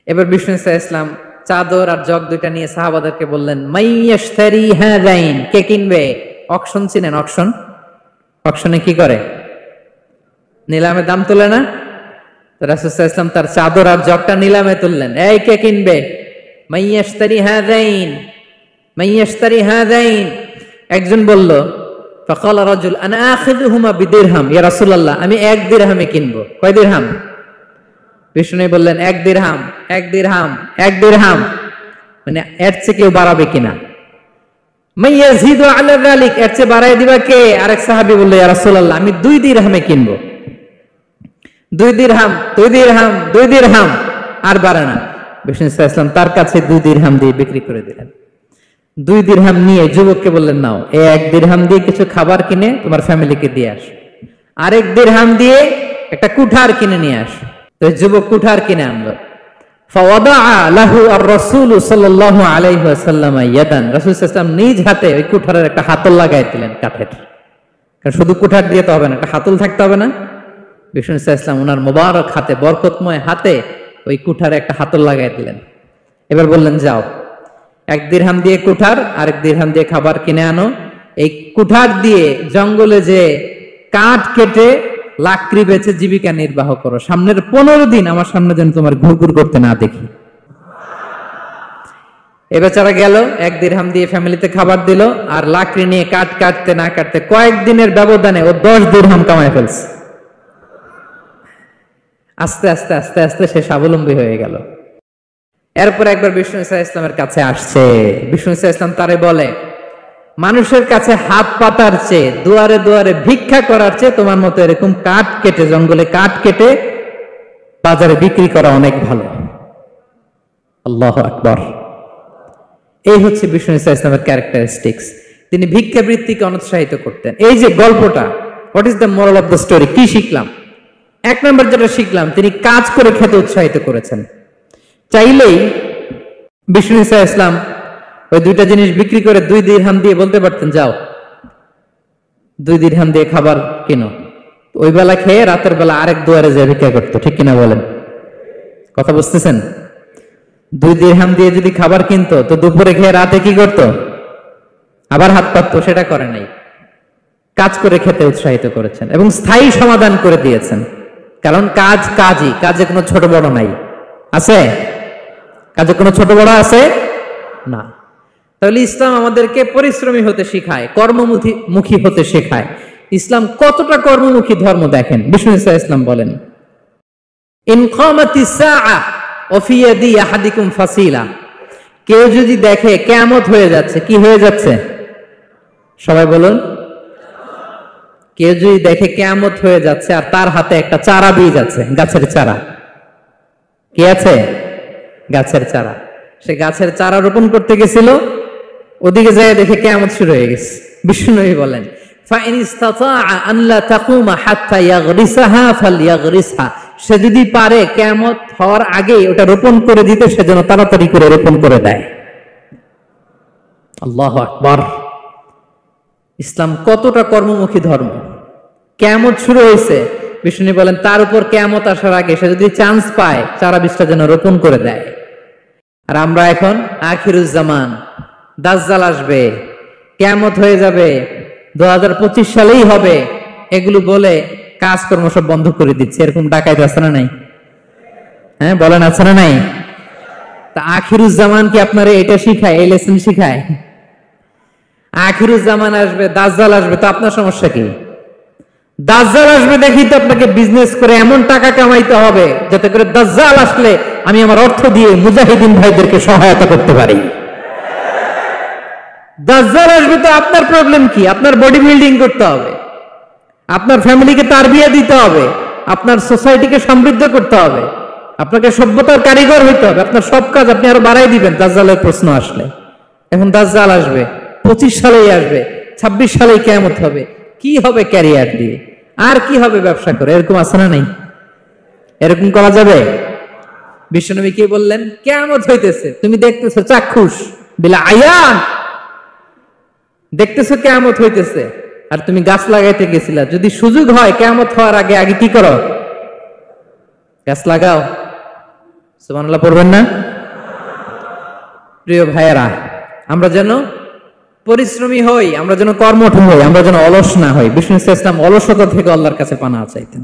এবার বিষ্ণু ঈসা ইসলাম চাদর আর জগ দুইটা নিয়ে সাহাবাদেরকে বললেন, মাইয়াশতারি হাযাইন, কে কিনবে? অকশন চিনেন? অকশন, অকশনে কি করে? নিলামে দাম তোলে না? রাসূল সাল্লাল্লাহু আলাইহি ওয়াসাল্লাম তার চাদর আর জগটা নিলামে তুললেন। এই কে কিনবে? মাইয়াশতারি হাযাইন, মাইয়াশতারি হাযাইন। একজন বলল, ফাকালা রাজুল আনা আখিযুহুমা বিদিরহাম, ইয়া রাসূলুল্লাহ আমি 1 দিরহামে কিনবো। কয় দিরহাম? বিষ্ণু বললেন 1 দিরহাম, 1 দিরহাম, 1 দিরহাম, মানে এর চেয়ে কেউ বাড়াবে কিনা? মাইয়াজিদু আলা যালিক, এর চেয়ে বাড়ায় দিবা কে? আরেক সাহাবী বলল ইয়া রাসূলুল্লাহ আমি 2 দিরহামে কিনবো। 2 দিরহাম, 2 দিরহাম, 2 দিরহাম, আর বাড়ে না। বিষ্ণু সাল্লাল্লাহু আলাইহি ওয়াসাল্লাম তার কাছে 2 দিরহাম দিয়ে বিক্রি করে দিলেন। 2 দিরহাম নিয়ে যুবককে বললেন নাও, এই 1 দিরহাম দিয়ে কিছু খাবার কিনে তোমার ফ্যামিলিকে দিয়ে আসো, আরেক দিরহাম দিয়ে একটা কুঠার কিনে নিয়ে আসো। তো যুবক কুঠার কিনে আনলো। ফাওয়াদাআ লাহু আর-রাসূল সাল্লাল্লাহু আলাইহি ওয়াসাল্লাম ইয়াদান, রাসূল সাল্লাল্লাহু আলাইহি ওয়াসাল্লাম নিজ হাতে ওই কুঠারের একটা হাতল লাগাই দিলেন কাঠের। কারণ শুধু কুঠার দিয়ে তো হবে না, একটা হাতল থাকতে হবে না? বিষ্ণু সাল্লাল্লাহু আলাইহি ওয়াসাল্লাম ওনার মোবারক হাতে, বরকতময় হাতে ওই কুঠারে একটা হাতল লাগাই দিলেন। এবার বললেন যাও, 1 দিরহাম দিয়ে কুঠার, আরেক দিরহাম দিয়ে খাবার কিনে আনো। এই কুঠার দিয়ে জঙ্গলে যে কাঠ কেটে লাকড়ি বেচে জীবিকা নির্বাহ করো। সামনের 15 দিন আমার সামনে যেন তোমার ঘুরঘুর করতে না দেখি। এ বেচারা গেল, 1 দিরহাম দিয়ে ফ্যামিলিতে খাবার দিল, আর লাকড়ি নিয়ে কাঠ কাটতে না কাটতে কয়েকদিনের ব্যবধানে ও 10 দিরহাম কামায় ফেলছে। আস্তে আস্তে আস্তে আস্তে সে স্বাবলম্বী হয়ে গেল। এরপর একবার বিষ্ণু ইসলামের কাছে আসছে। বিষ্ণু ইসলাম তারে বলে, মানুষের কাছে হাত পাতার চেয়ে, দুয়ারে দুয়ারে ভিক্ষা করার চেয়ে তোমার মতো এরকম কাঠ কেটে, জঙ্গলে কাঠ কেটে বাজারে বিক্রি করা অনেক ভালো। আল্লাহু আকবার। এই হচ্ছে বিষ্ণু ইসলামের ক্যারেক্টারিস্টিক্স। তিনি ভিক্ষাবৃত্তিকে অনুৎসাহিত করতেন। এই যে গল্পটা, what is the moral of the story? কি শিখলাম? 1 নম্বর যেটা শিখলাম, তিনি কাজ করে খেতে উৎসাহিত করেছেন। চাইলেই বিষ্ণু ইসলাম ওই 2টা জিনিস বিক্রি করে 2 দিরহাম দিয়ে বলতে পারতেন যাও 2 দিরহাম দিয়ে খাবার কিনো। ওই বেলা খেয়ে রাতের বেলা আরেক দুয়ারে যে ভিক্ষা করতো, ঠিক কিনা বলেন? কথা বুঝতেছেন? 2 দিরহাম দিয়ে যদি খাবার কিনতো তো দুপুরে খেয়ে রাতে কি করতো? আবার হাত পাততো। সেটা করে নাই, কাজ করে খেতে উৎসাহিত করেছেন এবং স্থায়ী সমাধান করে দিয়েছেন। কারণ কাজ কাজই, কাজে কোনো ছোট বড় নাই। আছে? কাজে কোনো ছোট বড় আছে না। তাহলে ইসলাম আমাদেরকে পরিশ্রমী হতে শেখায়, কর্মমুখী হতে শেখায়। ইসলাম কতটা কর্মমুখী ধর্ম দেখেন। বিষ্ণু ইসলাম বলেন, ইন কামাতিস সাআ ওয়া ফি ইয়াদি আহাদিকুম ফাসিলা, কেউ যদি দেখে কিয়ামত হয়ে যাচ্ছে, কি হয়ে যাচ্ছে? সবাই বলুন। কেউ যদি দেখে কিয়ামত হয়ে যাচ্ছে আর তার হাতে একটা চারা বীজ আছে, গাছের চারা। কি আছে? গাছের চারা। সে গাছের চারা রোপণ করতে গেছিল, ওদিকে যায় দেখে কিয়ামত শুরু হয়ে গেছে। বিষ্ণু নবী বলেন, ফাইন ইসতাতাআ আন লা তাকুমা হাত্তা ইয়াগরিসাহা ফালইয়াগরিসহা, সে যদি পারে কিয়ামত হওয়ার আগেই ওটা রোপণ করে দিতে, সে যেন তাড়াতাড়ি করে রোপণ করে দেয়। আল্লাহু আকবার। ইসলাম কতটা কর্মমুখী ধর্ম। কিয়ামত শুরু হয়েছে, বিষ্ণু বলেন তার উপর কিয়ামত আসার আগে সে যদি চান্স পায় চারা বীজটা যেন রোপণ করে দেয়। আর আমরা এখন আখিরুজ জামান, দাজ্জাল আসবে, কিয়ামত হয়ে যাবে, 2025 সালেই হবে, এগুলো বলে কাজকর্ম সব বন্ধ করে দিচ্ছে। এরকম ডাকাইত আছে না নাই? হ্যাঁ বলেন, আছে না নাই? তা আখিরুজ জামান কি আপনারা এটা শিখায়, এই লেসন শিখায়? আখিরুজ জামান আসবে, দাজ্জাল আসবে, তো আপনার সমস্যা কি? দাজ্জাল আসবে দেখি তো আপনাকে বিজনেস করে এমন টাকা কামাইতে হবে যাতে করে দাজ্জাল আসলে আমি আমার অর্থ দিয়ে মুজাহিদিন ভাইদেরকে সহায়তা করতে পারি। দাজ্জাল আসবে তো আপনার প্রবলেম কি? আপনার বডি বিল্ডিং করতে হবে, আপনার ফ্যামিলিকে তারবিয়া দিতে হবে, আপনার সোসাইটিকে সমৃদ্ধ করতে হবে, আপনাকে সভ্যতার কারিগর হইতে হবে। আপনার সব কাজ আপনি আরো বাড়াই দিবেন দাজ্জালের প্রশ্ন আসলে। এখন দাজ্জাল আসবে, 25 সালেই আসবে, 26 সালেই কিয়ামত হবে। কি হবে ক্যারিয়ার দিয়ে, আর কি হবে ব্যবসা করে? এরকম আছে না নাই? এরকম করা যাবে? বিশ্বনবী কি বললেন? কিয়ামত হইতেছে, তুমি দেখতেছো চাক্ষুষ বিলা আয়ান, দেখতেছো কিয়ামত হইতেছে, আর তুমি গাছ লাগাইতে গেছিলা। যদি সুযোগ হয় কিয়ামত হওয়ার আগে আগে কি করো? গাছ লাগাও। সুবহানাল্লাহ পড়বেন না? প্রিয় ভাইয়েরা, আমরা যেন পরিশ্রমী হই, আমরা যেন কর্মঠ হই, আমরা যেন অলস না হই। বিষ্ণু ইসলাম অলসতা থেকে আল্লাহর কাছে পানাহ চাইতেন।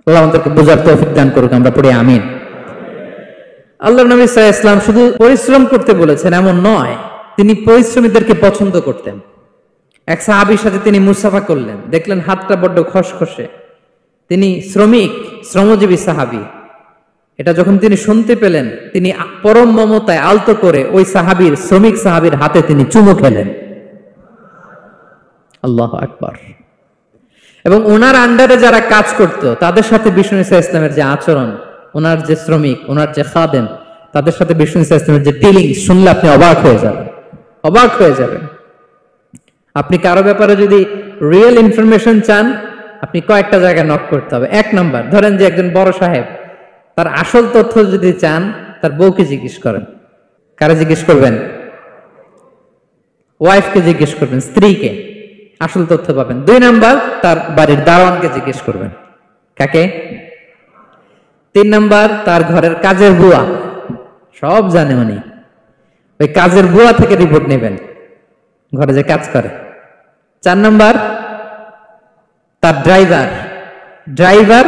আল্লাহ আমাদেরকে বোঝার তৌফিক দান করুক, আমরা পড়ি আমিন। আল্লাহর নবী সাল্লাল্লাহু আলাইহি ওয়াসাল্লাম শুধু পরিশ্রম করতে বলেছেন এমন নয়, তিনি পরিশ্রমীদেরকে পছন্দ করতেন। এক সাহাবীর সাথে তিনি মুসাফা করলেন, দেখলেন হাতটা বড্ড খসখসে। তিনি শ্রমজীবী সাহাবী। এটা যখন তিনি শুনতে পেলেন, তিনি পরম মমতায় আলতো করে ওই শ্রমিক সাহাবীর হাতে তিনি চুমু খেলেন। আল্লাহু আকবার। এবং ওনার আন্ডারে যারা কাজ করত তাদের সাথে বিষ্ণু ইসা ইসলামের যে আচরণ, ওনার যে শ্রমিক, ওনার যে খাদেম, তাদের সাথে বিষ্ণু ইসা ইসলামের যে ডিলিং শুনলে আপনি অবাক হয়ে যাবেন। আপনি কারো ব্যাপারে যদি রিয়েল ইনফরমেশন চান, আপনি কয়েকটা জায়গায় নক করতে হবে। এক নাম্বার, ধরেন যে একজন বড় সাহেব, তার আসল তথ্য যদি চান তার বউকে জিজ্ঞেস করেন। কারে জিজ্ঞেস করবেন? ওয়াইফকে জিজ্ঞেস করবেন, স্ত্রীকে, আসল তথ্য পাবেন। 2 নাম্বার, তার বাড়ির দারোয়ানকে জিজ্ঞেস করবেন। কাকে? 3 নাম্বার, তার ঘরের কাজের বুয়া, সব জানে উনি, ওই কাজের বুয়া থেকে রিপোর্ট নেবেন, ঘরে যে কাজ করে। 4 নাম্বার, তার ড্রাইভার,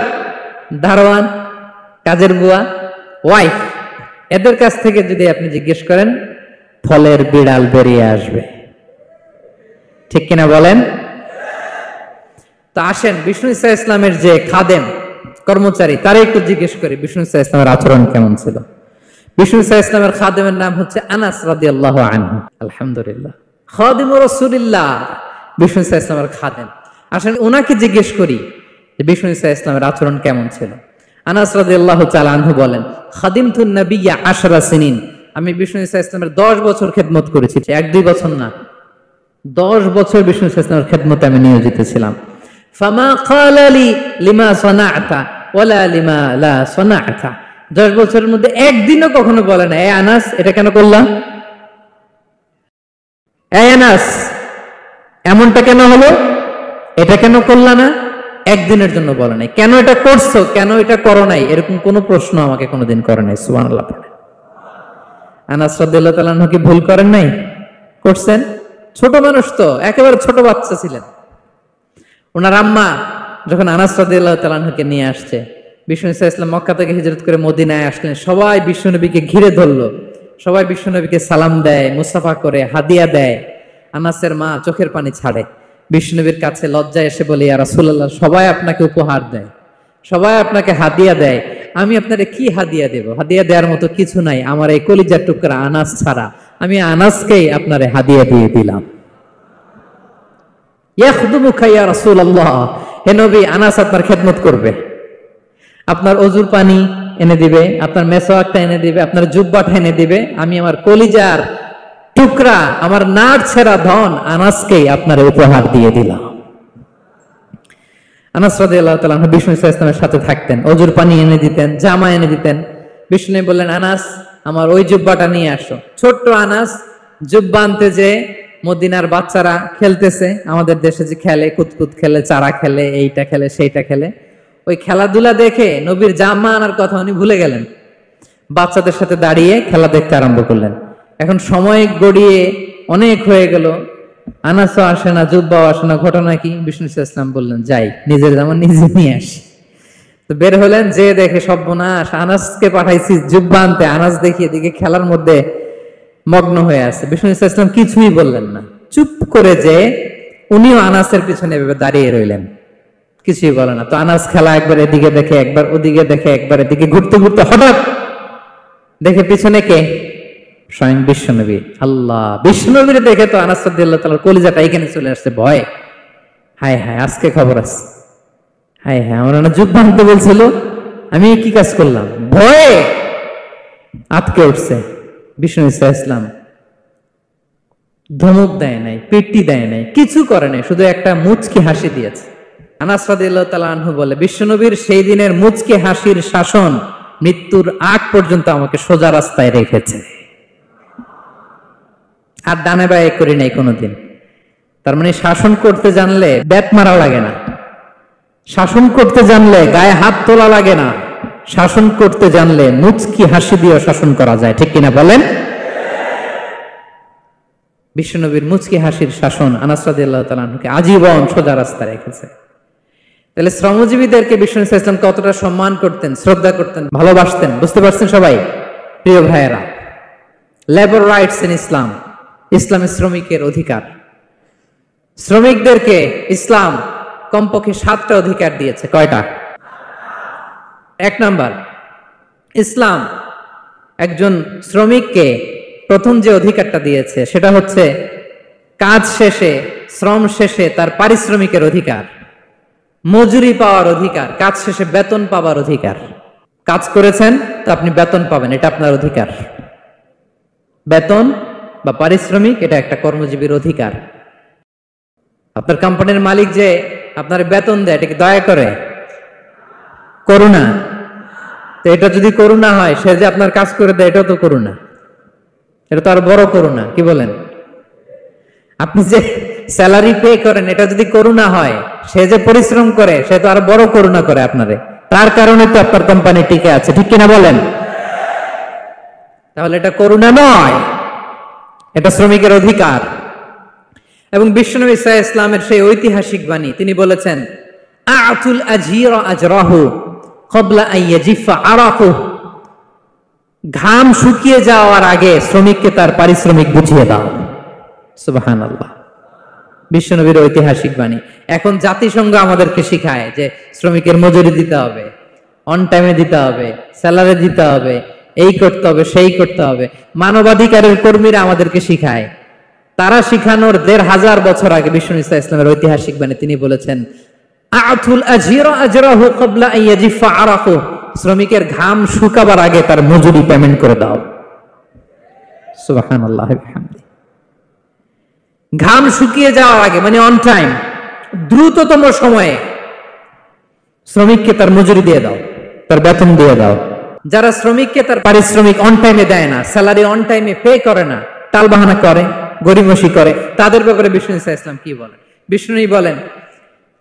দারোয়ান, কাজের বুয়া, ওয়াইফ, এদের কাছ থেকে যদি আপনি জিজ্ঞেস করেন, ফলের বিড়াল বেরিয়ে আসবে। ঠিক কিনা বলেন? তো আসেন বিষ্ণু ইসা ইসলামের যে খাদেম, কর্মচারী, তারা একটু জিজ্ঞেস করি বিষ্ণু ইসা ইসলামের আচরণ কেমন ছিল। বিষ্ণু ইসা ইসলামের খাদেমের নাম হচ্ছে আনাস রাদিয়াল্লাহু আনহু। আলহামদুলিল্লাহ, খাদিমুর রাসূলিল্লাহ, বিষ্ণু ইসা ইসলামের খাদেম। আসেন ওনাকে জিজ্ঞেস করি যে বিষ্ণু ইসা ইসলামের আচরণ কেমন ছিল। আনাস রাদিয়াল্লাহু তাআলা আনহু বলেন, খাদিমতুন নবিয়্যা 10 সিনিন, আমি বিষ্ণু ইসা ইসলামের 10 বছর খেদমত করেছি। 1-2 বছর না, 10 বছর বিষ্ণু ইসা ইসলামের খেদমতে আমি নিয়োজিত ছিলাম। ফামা ক্বালা লি লিমা সানা'তা ওয়ালা লিমা লা সানা'তা, 10 বছরের মধ্যে একদিনও কখনো বলে না, এ আনাস এটা কেন করলা, এ আনাস এমনটা কেন হলো, এটা কেন করলা না, একদিনের জন্য বলে নাই। কেন এটা করছো, কেন এটা করো নাই, এরকম কোনো প্রশ্ন আমাকে কোনোদিন করে নাই। সুবহানাল্লাহ। আনাস রাদিয়াল্লাহু তাআলা আনহু কি ভুল করেন নাই? করছেন। ছোট মানুষ তো, একেবারে ছোট বাচ্চা ছিলেন। ওনার আম্মা যখন আনাস রাদিয়াল্লাহু তাআলা আনহুকে নিয়ে আসছে, বিষ্ণু ইসা ইসলাম মক্কা থেকে হিজরত করে মদিনায় আসলেন, সবাই বিশ্বনবীকে ঘিরে ধরলো, সবাই বিশ্বনবীকে সালাম দেয়, মুসাফা করে, হাদিয়া দেয়। আনাসের মা চোখের পানি ছাড়ে, বিষ্ণুনবীর কাছে লজ্জায় এসে বলে, ইয়া রাসূলুল্লাহ, সবাই আপনাকে উপহার দেয়, সবাই আপনাকে হাদিয়া দেয়, আমি আপনারে কি হাদিয়া দেব? হাদিয়া দেওয়ার মতো কিছু নাই, আমার এই কলিজার টুকরা আনাস ছাড়া, আমি আনাসকেই আপনারে হাদিয়া দিয়ে দিলাম। ইয়াখদুমুকা ইয়া রাসূলুল্লাহ, হে নবী, আনাস আপনার খেদমত করবে, আপনার অজুর পানি এনে দিবে, আপনার মেসওয়াকটা এনে দিবে, আপনার জুব্বাটা এনে দিবে। আমি আমার কলিজার টুকরা, আমার নাড় ছেঁড়া ধন আনাসকেই আপনার উপহার দিয়ে দিলাম। আনাস রাদিয়াল্লাহু তাআলা আনহু বিষ্ণু ইসা ইসলামের সাথে থাকতেন, অজুর পানি এনে দিতেন, জামা এনে দিতেন। বিষ্ণু বললেন, আনাস আমার ওই জুব্বাটা নিয়ে আসো। ছোট্ট আনাস জুব্বা আনতে যে মদিনার বাচ্চারা খেলতেছে, আমাদের দেশে যে খেলে, কুতকুত খেলে, চারা খেলে, এইটা খেলে, সেইটা খেলে, ওই খেলাধুলা দেখে নবীর জামা আনার কথা উনি ভুলে গেলেন। বাচ্চাদের সাথে দাঁড়িয়ে খেলা দেখতে আরম্ভ করলেন। এখন সময় গড়িয়ে অনেক হয়ে গেল, আনাসও আসে না, জুব্বাও আসে না। ঘটনা কি? বিষ্ণু ইসলাম বললেন, যাই নিজের জামা নিজে নিয়ে আসি। তো বের হলেন, যে দেখে সর্বনাশ, আনাসকে পাঠাইছি জুব্বা আনতে, আনাস দেখি এদিকে খেলার মধ্যে মগ্ন হয়ে আছে। বিষ্ণু ইসলাম কিছুই বললেন না, চুপ করে যে উনিও আনাসের পিছনে এভাবে দাঁড়িয়ে রইলেন, কিছুই বলে না। তো আনাস খেলা একবার এদিকে দেখে, একবার ওদিকে দেখে, একবার এদিকে ঘুরতে ঘুরতে হঠাৎ দেখে পিছনে কে? স্বয়ং বিশ্বনবী। আল্লাহ, বিশ্বনবীর দেখে তো আনাস রাদিয়াল্লাহু তাআলার কলিজাটা এখানে চলে আসছে, ভয়। হায় হায়, আজকে খবর আছে। হায় হায়, আমার না যুদ্ধ আনতে বলছিল, আমি কি কাজ করলাম? ভয়ে আটকে উঠছে। বিষ্ণু ইসা ইসলাম ধমক দেয় নাই, পেট্টি দেয় নাই, কিছু করে নাই, শুধু একটা মুচকি হাসি দিয়েছে। আনাস রাদিয়াল্লাহু তাআলা আনহু বলে, বিশ্বনবীর সেই দিনের মুচকি হাসির শাসন মৃত্যুর আগ পর্যন্ত আমাকে সোজা রাস্তায় রেখেছে, আর ডানে বায়ে করি নাই কোনোদিন। তার মানে শাসন করতে জানলে ব্যাট মারা লাগে না, শাসন করতে জানলে গায়ে হাত তোলা লাগে না, শাসন করতে জানলে মুচকি হাসি দিয়ে শাসন করা যায়। ঠিক কিনা বলেন? বিশ্বনবীর মুচকি হাসির শাসন আনাস রাদিয়াল্লাহু তাআলা আনহুকে আজীবন সোজা রাস্তায় রেখেছে। তাহলে শ্রমজীবীদেরকে বিষ্ণু ইসলাম কতটা সম্মান করতেন, শ্রদ্ধা করতেন, ভালোবাসতেন, বুঝতে পারছেন সবাই? প্রিয় ভাইয়েরা, লেবার রাইটস ইন ইসলাম, ইসলামের শ্রমিকের অধিকার। শ্রমিকদেরকে ইসলাম কমপক্ষে 7টা অধিকার দিয়েছে। কয়টা? 1 নাম্বার, ইসলাম একজন শ্রমিককে প্রথম যে অধিকারটা দিয়েছে সেটা হচ্ছে কাজ শেষে, শ্রম শেষে তার পারিশ্রমিকের অধিকার, মজুরি পাওয়ার অধিকার, কাজ শেষে বেতন পাওয়ার অধিকার। কাজ করেছেন তো আপনি বেতন পাবেন, এটা আপনার অধিকার। বেতন বা পারিশ্রমিক এটা একটা কর্মজীবীর অধিকার। আপনার কোম্পানির মালিক যে আপনার বেতন দেয়, এটা কি দয়া করে? করুণা। তো এটা যদি করুণা হয়, সে যে আপনার কাজ করে দেয়, এটাও তো করুণা। এটা তো আর বড় করুণা, কি বলেন? আপনি যে স্যালারি পে করেন, এটা যদি করুণা হয়, সে যে পরিশ্রম করে, সে তো আর বড় করুণা করে আপনারে। তার কারণে তো আপনার কোম্পানি টিকে আছে, ঠিক কিনা বলেন? তাহলে এটা করুণা নয়, এটা শ্রমিকের অধিকার। এবং বিশ্বনবী সাল্লাল্লাহু আলাইহি ওয়াসাল্লামের সেই ঐতিহাসিক বাণী, তিনি বলেছেন, আ'তুল আজীরা আজরাহু ক্বাবলা আন ইয়াজিফা আরাকু। ঘাম শুকিয়ে যাওয়ার আগে শ্রমিককে তার পারিশ্রমিক বুঝিয়ে দাও। সুবহানাল্লাহ, বিশ্বনবীর ঐতিহাসিক বাণী। এখন জাতিসংঘ আমাদেরকে শিখায় যে শ্রমিকের মজুরি দিতে হবে, অন টাইমে দিতে হবে, স্যালারি দিতে হবে, এই করতে হবে, সেই করতে হবে। মানবাধিকারের কর্মীরা আমাদেরকে শিখায়। তারা শিখানোর 1500 বছর আগে বিশ্বনবী সাল্লাল্লাহু আলাইহি ওয়াসাল্লামের ঐতিহাসিক বাণী, তিনি বলেছেন, আ'তুল আজীরা আজরাহু ক্বাবলা আন ইয়াজিফা আরাকু। শ্রমিকের ঘাম শুকাবার আগে তার মজুরি পেমেন্ট করে দাও। সুবহানাল্লাহ ওয়া বিহামদিহি। ঘাম শুকিয়ে যাওয়ার আগে, মানে অন টাইম, দ্রুততম সময়ে শ্রমিককে তার মজুরি দিয়ে দাও, তার বেতন দিয়ে দাও। যারা শ্রমিককে তার পারিশ্রমিক অন টাইমে দেয় না, স্যালারি অন টাইমে পে করে না, টালবাহানা করে, গরিমসি করে, তাদের ব্যাপারে বিষ্ণু সাল্লাল্লাহু আলাইহি ওয়াসাল্লাম কি বলেন? বিষ্ণু বলেন,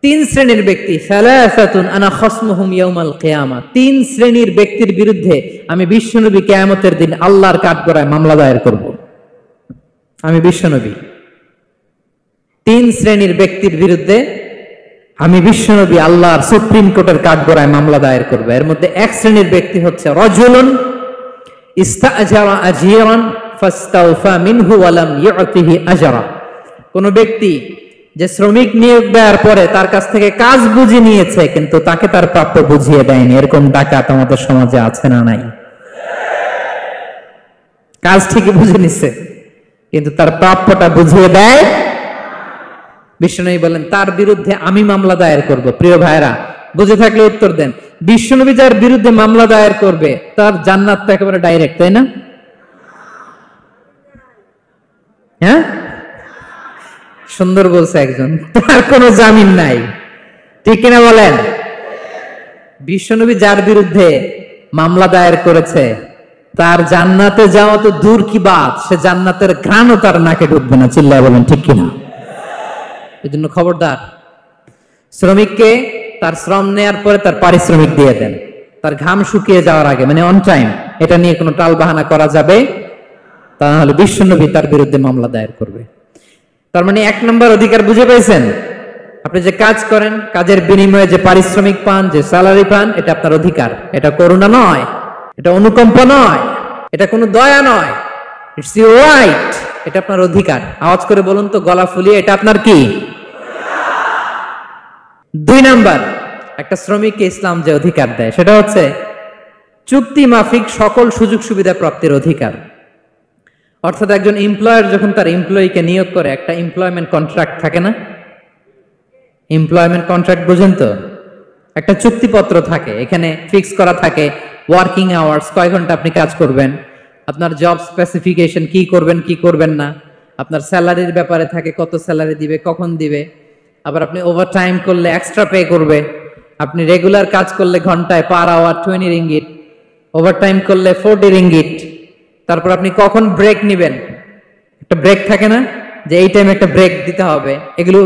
3 শ্রেণীর ব্যক্তি, সালাসাতুন আনা খাসমুহুম ইয়াউমাল কিয়ামা। 3 শ্রেণীর ব্যক্তির বিরুদ্ধে আমি বিশ্বনবী কিয়ামতের দিন আল্লাহর কাঠগড়ায় মামলা দায়ের করব। আমি বিশ্বনবী 3 শ্রেণীর ব্যক্তির বিরুদ্ধে আমি বিশ্বনবী আল্লাহর সুপ্রিম কোর্টের কাঠগড়ায় মামলা দায়ের করব। এর মধ্যে 1 শ্রেণীর ব্যক্তি হচ্ছে রাজুলুন ইস্তাআজারা আজীরান ফাস্তাওফা মিনহু ওয়া লাম ইউতিহি আজরা। কোন ব্যক্তি যে শ্রমিক নিয়োগ দেওয়ার পরে তার কাছ থেকে কাজ বুঝে নিয়েছে, কিন্তু তাকে তার প্রাপ্য বুঝিয়ে দেয়নি। এরকম ডাকাত আমাদের সমাজে আছে না নাই? কাজ ঠিকই বুঝে নিচ্ছে, কিন্তু তার প্রাপ্যটা বুঝিয়ে দেয়। বিশ্বনবী বলেন, তার বিরুদ্ধে আমি মামলা দায়ের করব। প্রিয় ভাইরা, বুঝে থাকলে উত্তর দেন। বিশ্বনবী যার বিরুদ্ধে মামলা দায়ের করবে, তার জান্নাত তো একেবারে ডাইরেক্ট, তাই না? হ্যাঁ, সুন্দর বলছে একজন, তার কোনো জামিন নাই, ঠিক কিনা বলেন? বিশ্বনবী যার বিরুদ্ধে মামলা দায়ের করেছে, তার জান্নাতে যাওয়া তো দূর কি বাত, সে জান্নাতের ঘ্রাণও তার নাকে ঢুকবে না। চিল্লায় বলেন ঠিক কিনা? এই জন্য খবরদার, শ্রমিককে তার শ্রম নেয়ার পরে তার পারিশ্রমিক দিয়ে দেন, তার ঘাম শুকিয়ে যাওয়ার আগে, মানে অন টাইম। এটা নিয়ে কোনো টালবাহানা করা যাবে, তা না হলে বিশ্বনবী তার বিরুদ্ধে মামলা দায়ের করবে। তার মানে 1 নম্বর অধিকার বুঝে পেয়েছেন? আপনি যে কাজ করেন, কাজের বিনিময়ে যে পারিশ্রমিক পান, যে স্যালারি পান, এটা আপনার অধিকার। এটা করুণা নয়, এটা অনুকম্পা নয়, এটা কোনো দয়া নয়, ইটস ইউর রাইট। এটা আপনার অধিকার। আওয়াজ করে বলুন তো, গলা ফুলিয়ে, এটা আপনার কি? 2 নাম্বার, একটা শ্রমিককে ইসলাম যে অধিকার দেয়, সেটা হচ্ছে চুক্তি মাফিক সকল সুযোগ সুবিধা প্রাপ্তির অধিকার। অর্থাৎ একজন এমপ্লয়ার যখন তার এমপ্লয়িকে নিয়োগ করে, একটা এমপ্লয়মেন্ট কন্ট্রাক্ট থাকে না? এমপ্লয়মেন্ট কন্ট্রাক্ট বুঝেন তো? একটা চুক্তিপত্র থাকে, এখানে ফিক্স করা থাকে ওয়ার্কিং আওয়ার্স, কয় ঘন্টা আপনি কাজ করবেন, আপনার জব স্পেসিফিকেশন, কি করবেন কি করবেন না, আপনার স্যালারির ব্যাপারে থাকে, কত স্যালারি দিবে, কখন দিবে, আবার আপনি ওভার টাইম করলে এক্সট্রা পে করবে, আপনি রেগুলার কাজ করলে ঘন্টায় per hour 20 ringgit, over time করলে 40 রিঙ্গিট। তারপর আপনি কখন ব্রেক নেবেন, একটা ব্রেক থাকে না, যে এই টাইমে একটা ব্রেক দিতে হবে, এগুলো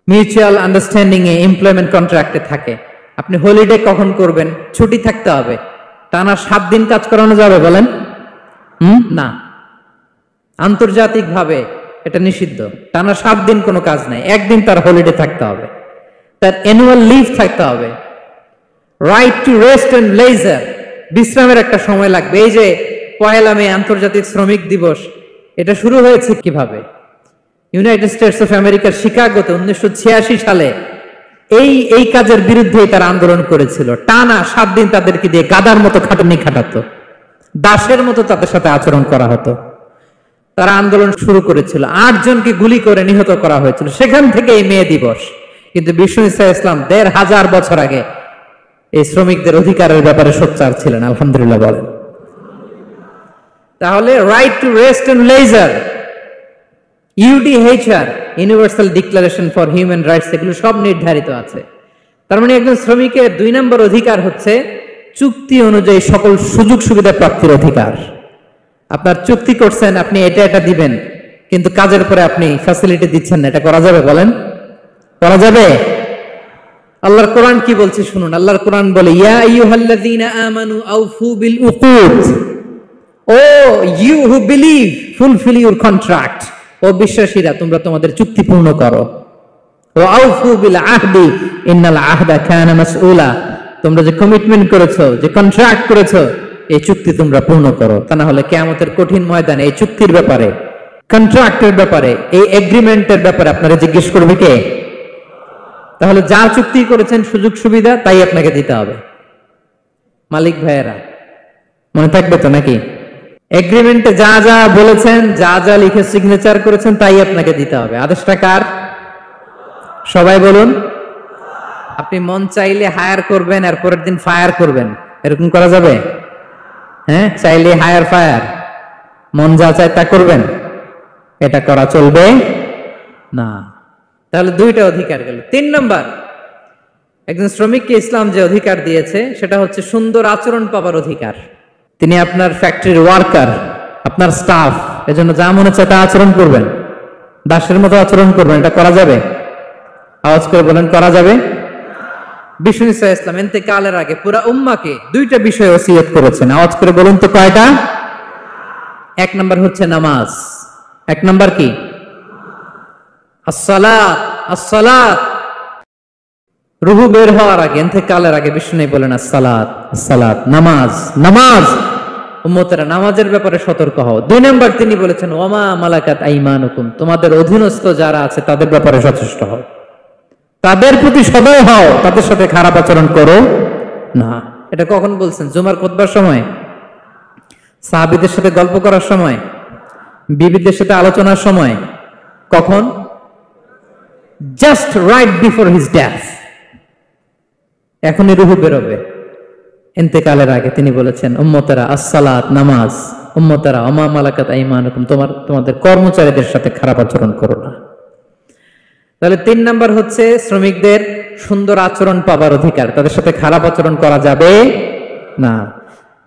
মিউচুয়াল আন্ডারস্ট্যান্ডিং এ এমপ্লয়মেন্ট কন্ট্রাক্টে থাকে। আপনি হলিডে কখন করবেন, ছুটি থাকতে হবে। টানা 7 দিন কাজ করানো যাবে বলেন? না, আন্তর্জাতিকভাবে এটা নিষিদ্ধ। টানা 7 দিন কোনো কাজ নাই, 1 দিন তার হলিডে থাকতে হবে, তার অ্যানুয়াল লিভ থাকতে হবে। Right to rest and leisure, বিশ্রামের একটা সময় লাগবে। এই যে 1 মে আন্তর্জাতিক শ্রমিক দিবস, এটা শুরু হয়েছে কিভাবে? ইউনাইটেড স্টেটস অফ আমেরিকার শিকাগোতে 1986 সালে এই কাজের বিরুদ্ধে তারা আন্দোলন করেছিল। টানা 7 দিন তাদেরকে দিয়ে গাদার মতো খাটানি খাটাতো, দাসের মতো তাদের সাথে আচরণ করা হতো। তারা আন্দোলন শুরু করেছিল, 8 জনকে গুলি করে নিহত করা হয়েছিল। সেখান থেকে এই মে দিবস। কিন্তু বিশ্ব ইসলাম 1500 বছর আগে এই শ্রমিকদের অধিকারের ব্যাপারে সোচ্চার ছিলেন। আলহামদুলিল্লাহ বলেন। তাহলে right to rest and leisure, UDHR, universal declaration for human rights, এগুলো সব নির্ধারিত আছে। তার মানে একজন শ্রমিকের 2 নম্বর অধিকার হচ্ছে চুক্তি অনুযায়ী সকল সুযোগ সুবিধা প্রাপ্তির অধিকার। আপনার চুক্তি করছেন, আপনি এটা দিবেন, কিন্তু কাজের পরে আপনি ফ্যাসিলিটি দিচ্ছেন না, এটা করা যাবে? বলেন, করা যাবে? আল্লাহর কোরআন কি বলছে শুনুন। আল্লাহর কোরআন বলে, ইয়া আইয়ুহাল্লাযীনা আমানু আউফু বিল উকুদ, O you who believe fulfil your contract, ও বিশ্বাসীরা তোমরা তোমাদের চুক্তি পূর্ণ করো। ও আউফু বিল আহদি ইন্নাল আহদা কানা মাসউলা, তোমরা যে কমিটমেন্ট করেছো, যে কন্ট্রাক্ট করেছো, এই চুক্তি তোমরা পূর্ণ করো। তা না হলে কিয়ামতের কঠিন ময়দানে এই চুক্তির ব্যাপারে, কন্ট্রাক্টের ব্যাপারে, এই এগ্রিমেন্টের ব্যাপারে আপনারা জিজ্ঞেস করবে কে? তাহলে যা চুক্তি করেছেন সুযোগ সুবিধা তাই আপনাকে দিতে হবে। মালিক ভাইয়েরা মনে থাকবে তো নাকি? এগ্রিমেন্টে যা যা বলেছেন, যা যা লিখে সিগনেচার করেছেন তাই আপনাকে দিতে হবে। আদেশটা কার? সবাই বলুন। আপনি মন চাইলে হায়ার করবেন আর পরের দিন ফায়ার করবেন, এরকম করা যাবে? হ্যাঁ, চাইলে হায়ার ফায়ার, মন যা চায় তা করবেন, এটা করা চলবে না। তাহলে 2টা অধিকার গেল। 3 নম্বর, একজন শ্রমিককে ইসলাম যে অধিকার দিয়েছে সেটা হচ্ছে সুন্দর আচরণ পাবার অধিকার। তিনি আপনার ফ্যাক্টরির ওয়ার্কার, আপনার স্টাফ, এজন্য যা মনে চায় তা আচরণ করবেন, দাসের মতো আচরণ করবেন। এটা করা যাবে? আওয়াজ করে বলেন, করা যাবে? বিষ্ণু ইসলাম ইন্তেকালের আগে পুরা উম্মাকে 2টা বিষয় ওসিয়ত করেছেন। আওয়াজ করে বলুন তো কয়টা? 1 নম্বর হচ্ছে নামাজ। 1 নম্বর কি? আসসালাত। আসসালাত, রুহু বের হওয়ার আগে, ইন্তেকালের আগে বিষ্ণু বলেন আসসালাত, আসসালাত, নামাজ, নামাজ। উম্মতেরা নামাজের ব্যাপারে সতর্ক হও। 2 নম্বর তিনি বলেছেন ওয়ামা মালাকাত আইমানুকুম, তোমাদের অধীনস্থ যারা আছে তাদের ব্যাপারে সচেষ্ট হও, তাদের প্রতি সদয় হও, তাদের সাথে খারাপ আচরণ করো না। এটা কখন বলছেন? জুমার খুতবার সময়, সাহাবীদের সাথে গল্প করার সময়, বিবিদের সাথে আলোচনার সময়। কখন? Just right before his death. এখনই রুহু বেরোবে, ইন্তেকালের আগে তিনি বলেছেন উম্মতেরা আসসালাত, নামাজ, উম্মতেরা ওমা মালাকাত আইমানুকুম, তোমাদের কর্মচারীদের সাথে খারাপ আচরণ করো না। তাহলে 3 নম্বর হচ্ছে শ্রমিকদের সুন্দর আচরণ পাবার অধিকার, তাদের সাথে খারাপ আচরণ করা যাবে না।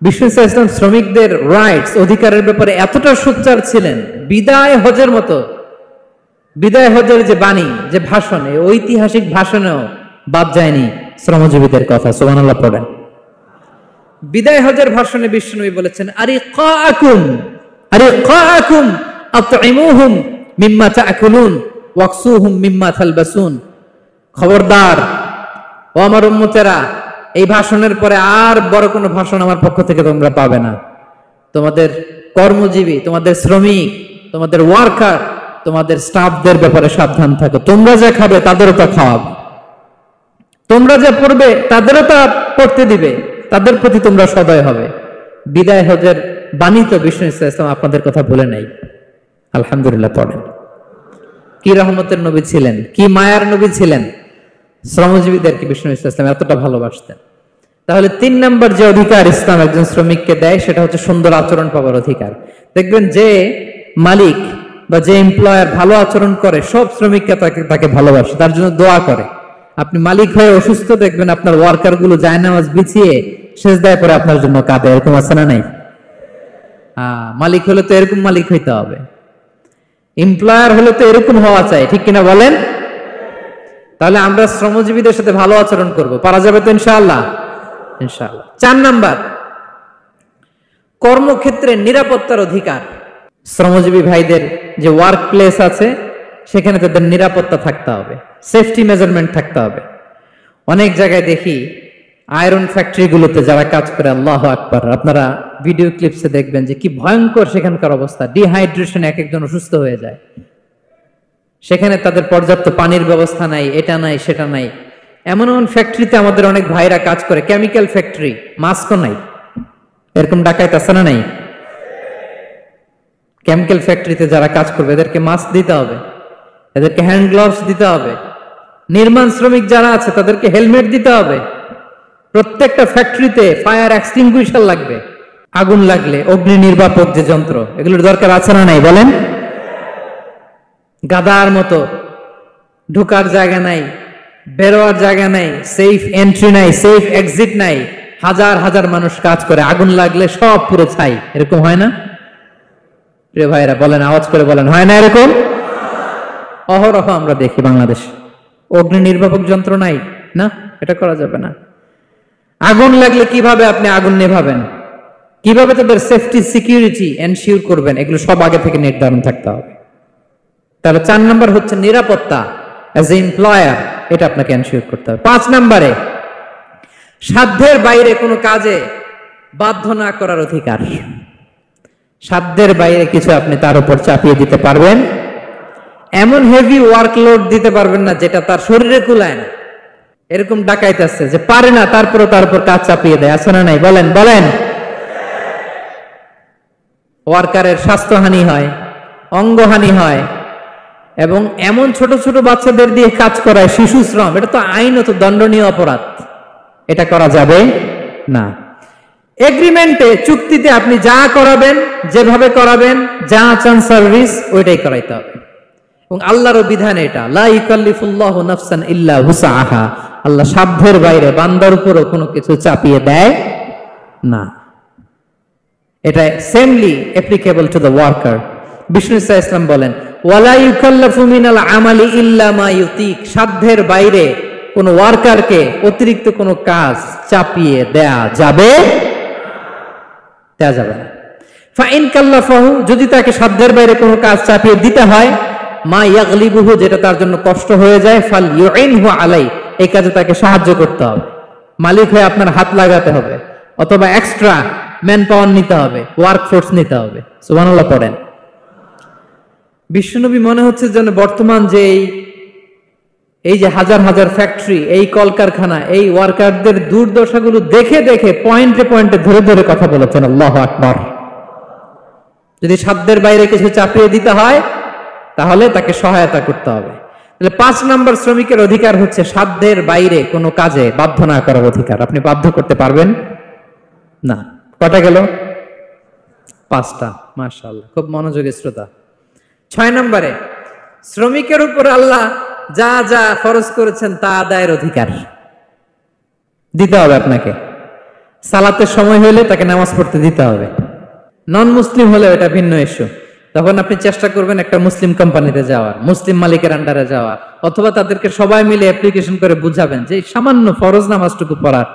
বিশ্ব ইসলাম শ্রমিকদের রাইটস, অধিকারের ব্যাপারে এতটা সোচ্চার ছিলেন, বিদায় হজের মতো, বিদায় হজের যে বাণী, যে ভাষণ, এই ঐতিহাসিক ভাষণেও বাদ যায়নি শ্রমজীবীদের কথা। সুবহানাল্লাহ পড়েন। বিদায় হজের ভাষণে বিশ্বনবী বলেছেন আরিকাকুম, আরিকাকুম আতইমুহুম মিম্মা তাআকুলুন ওয়াকসুহুম মিম্মা তালবাসুন। খবরদার ও আমার উম্মতেরা, এই ভাষণের পরে আর বড় কোনো ভাষণ আমার পক্ষ থেকে তোমরা পাবে না। তোমাদের কর্মজীবী, তোমাদের শ্রমিক, তোমাদের ওয়ার্কার, তোমাদের স্টাফদের ব্যাপারে সাবধান থাকো। তোমরা যা খাবে তাদেরও তা খাওয়াবে, তোমরা যা পড়বে তাদেরও তা পড়তে দিবে, তাদের প্রতি তোমরা সদয় হবে। বিদায় হজের বাণী তো বিষ্ণু ইসলাম আপনাদের কথা বলে নাই। আলহামদুলিল্লাহ পড়েন। কি রহমতের নবী ছিলেন, কি মায়ার নবী ছিলেন। শ্রমজীবীদেরকে বিষ্ণু ইসলাম এতটা ভালোবাসতেন। তাহলে 3 নম্বর যে অধিকার ইসলাম একজন শ্রমিককে দেয় সেটা হচ্ছে সুন্দর আচরণ পাওয়ার অধিকার। দেখবেন যে মালিক বা যে এমপ্লয়ার ভালো আচরণ করে, সব শ্রমিককে তাকে ভালোবাসে, তার জন্য দোয়া করে। আপনি মালিক হয়ে অসুস্থ, দেখবেন আপনার ওয়ার্কার গুলো জায়নামাজ বিছিয়ে সেজদায় পরে আপনার জন্য কাঁদে। এরকম আছে না নাই? মালিক হলে তো এরকম মালিক হইতে হবে, এমপ্লয়ার হলে তো এরকম হওয়া চাই, ঠিক কিনা বলেন? তাহলে আমরা শ্রমজীবীদের সাথে ভালো আচরণ করব, পারা যাবে তো ইনশাআল্লাহ? ইনশাআল্লাহ। 4 নাম্বার, কর্মক্ষেত্রে নিরাপত্তার অধিকার। শ্রমজীবী ভাইদের যে ওয়ার্ক প্লেস আছে সেখানে তাদের নিরাপত্তা থাকতে হবে, সেফটি মেজারমেন্ট থাকতে হবে। অনেক জায়গায় দেখি আয়রন ফ্যাক্টরি গুলোতে যারা কাজ করে, আল্লাহু আকবার, আপনারা ভিডিও ক্লিপসে দেখবেন যে কি ভয়ঙ্কর সেখানকার অবস্থা। ডিহাইড্রেশনে এক একজন অসুস্থ হয়ে যায়। সেখানে তাদের পর্যাপ্ত পানির ব্যবস্থা নাই, এটা নাই সেটা নাই। এমন এমন ফ্যাক্টরিতে আমাদের অনেক ভাইরা কাজ করে, কেমিক্যাল ফ্যাক্টরি, মাস্কও নাই। এরকম ডাকাইত আছে না নাই? কেমিক্যাল ফ্যাক্টরিতে যারা কাজ করবে এদেরকে মাস্ক দিতে হবে, এদেরকে হ্যান্ড গ্লাভস দিতে হবে। নির্মাণ শ্রমিক যারা আছে তাদেরকে হেলমেট দিতে হবে। প্রত্যেকটা ফ্যাক্টরিতে ফায়ার এক্সটিংগুইশার লাগবে, আগুন লাগলে অগ্নি নির্বাপক যে যন্ত্র, এগুলোর দরকার আছে না নাই বলেন? গাদার মতো ঢোকার জায়গা নাই, বেরোয়ার জায়গা নাই, সেফ এন্ট্রি নাই, সেফ এক্সিট নাই। হাজার হাজার মানুষ কাজ করে, আগুন লাগলে সব পুরো ছাই। এরকম হয় না প্রিয় ভাইরা? বলেন, আওয়াজ করে বলেন, হয় না এরকম? অহরহ আমরা দেখি বাংলাদেশ। অগ্নি নির্বাপক যন্ত্র নাই, না, এটা করা যাবে না। আগুন লাগলে কিভাবে আপনি আগুন নেভাবেন, কিভাবে তাদের সেফটি সিকিউরিটি এনশিওর করবেন, এগুলো সব আগে থেকে নির্ধারণ থাকতে হবে। তাহলে 4 নাম্বার হচ্ছে নিরাপত্তা অ্যাজ এ এমপ্লয়ার, এটা আপনাকে এনশিওর করতে হবে। 5 নাম্বারে সাধ্যের বাইরে কোনো কাজে বাধ্য না করার অধিকার। সাধ্যের বাইরে কিছু আপনি তার উপর চাপিয়ে দিতে পারবেন, এমন হেভি ওয়ার্কলোড দিতে পারবেন না যেটা তার শরীরে কুলায় না। এরকম ডাকাইতে আছে যে পারে না, তারপরে তার উপর কাজ চাপিয়ে দেয়, আছে না নাই বলেন? বলেন। ওয়ার্কারের স্বাস্থ্যহানি হয়, অঙ্গহানি হয়, এবং এমন ছোট ছোট বাচ্চাদের দিয়ে কাজ করায়, শিশু শ্রম, এটা তো আইনত দণ্ডনীয় অপরাধ। এটা করা যাবে না। এগ্রিমেন্টে, চুক্তিতে আপনি যা করাবেন, যেভাবে করাবেন, যা চান সার্ভিস, ওইটাই করাইতে হবে। এবং আল্লাহর বিধান এটা, লা ইউকাল্লিফুল্লাহু নাফসান ইল্লা উসআহা। আল্লাহ সাধ্যের বাইরে বান্দার উপরও কোনো কিছু চাপিয়ে দেয় না। এটা samely applicable to the worker. Vishnu Islam বলেন, ওয়ালা ইউকাল্লাফু মিনাল আমালি ইল্লা মা ইউতিক। সাধ্যের বাইরে কোন ওয়ার্কারকে অতিরিক্ত কোনো কাজ চাপিয়ে দেয়া যাবে না। ফাইন কাল্লাফাহু, যদি তাকে সাধ্যের বাইরে কোনো কাজ চাপিয়ে দিতে হয়, মা ইয়াগলিবুহু, যেটা তার জন্য কষ্ট হয়ে যায়, ফাল ইউইনহু আলাই, এই কাজে তাকে সাহায্য করতে হবে। মালিক হয়ে আপনার হাত লাগাতে হবে, অথবা এক্সট্রা ম্যান পাওয়ার নিতে হবে, ওয়ার্কফোর্স নিতে হবে। সুবহানাল্লাহ পড়েন। বিশ্বনবী মনে হচ্ছে যেন বর্তমান যে এই যে হাজার হাজার ফ্যাক্টরি, এই কলকারখানা, এই ওয়ার্কারদের দুর্দশাগুলো দেখে দেখে পয়েন্টে পয়েন্টে ধরে ধরে কথা বলেছেন। আল্লাহু আকবার। যদি সাধ্যের বাইরে কিছু চাপিয়ে দিতে হয় তাহলে তাকে সহায়তা করতে হবে। তাহলে 5 নাম্বার শ্রমিকের অধিকার হচ্ছে সাধ্যের বাইরে কোনো কাজে বাধ্য না করার অধিকার। আপনি বাধ্য করতে পারবেন না। কটা গেল? 5টা। মাশাআল্লাহ, খুব মনোযোগী শ্রোতা। 6 নম্বরে শ্রমিকের উপর আল্লাহ যা যা ফরজ করেছেন তা আদায়ের অধিকার দিতে হবে আপনাকে। সালাতের সময় হলে তাকে নামাজ পড়তে দিতে হবে। নন মুসলিম হলে এটা ভিন্ন ইস্যু। তখন আপনি চেষ্টা করবেন একটা মুসলিম কোম্পানিতে যাওয়ার, মুসলিম মালিকের আন্ডারে যাওয়ার, অথবা তাদেরকে সবাই মিলে অ্যাপ্লিকেশন করে বুঝাবেন যে সামান্য ফরজ নামাজটুকু পড়ার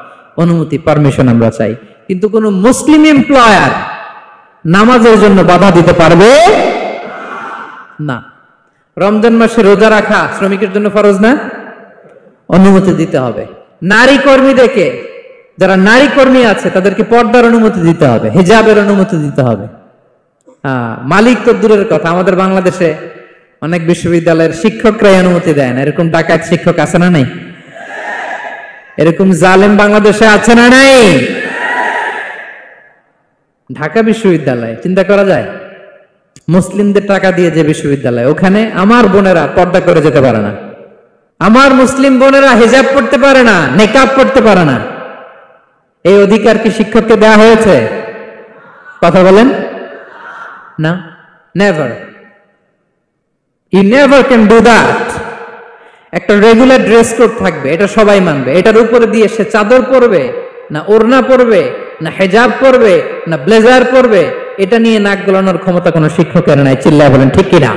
অনুমতি, পারমিশন আমরা চাই। কিন্তু কোন মুসলিম এমপ্লয়ার নামাজের জন্য বাধা দিতে পারবে না। রমজান মাসে রোজা রাখা শ্রমিকের জন্য ফরজ না? অনুমতি দিতে হবে। নারী কর্মীদেরকে, যারা নারী কর্মী আছে তাদেরকে পর্দার অনুমতি দিতে হবে, হিজাবের অনুমতি দিতে হবে। মালিক তো দূরের কথা, আমাদের বাংলাদেশে অনেক বিশ্ববিদ্যালয়ের শিক্ষকরাই অনুমতি দেয় না। এরকম ডাকাত শিক্ষক আছে না নাই? এরকম জালেম বাংলাদেশে আছে না নাই? ঢাকা বিশ্ববিদ্যালয় চিন্তা করা যায়, মুসলিমদের টাকা দিয়ে যে বিশ্ববিদ্যালয়, ওখানে আমার বোনেরা পর্দা করে যেতে পারে না, আমার মুসলিম বোনেরা হিজাব পড়তে পারে না, নেকাব পড়তে পারে না। এই অধিকার কি শিক্ষককে দেওয়া হয়েছে? কথা বলেন না। Never, you never can do that. একটা রেগুলার ড্রেস কোড থাকবে, এটা সবাই মানবে। এটার উপরে দিয়ে সে চাদর পরবে না ওড়না পরবে না হিজাব পরবে না ব্লেজার পরবে, এটা নিয়ে নাক গলানোর ক্ষমতা কোনো শিক্ষকের নাই। চিল্লায় বলেন ঠিক কিনা?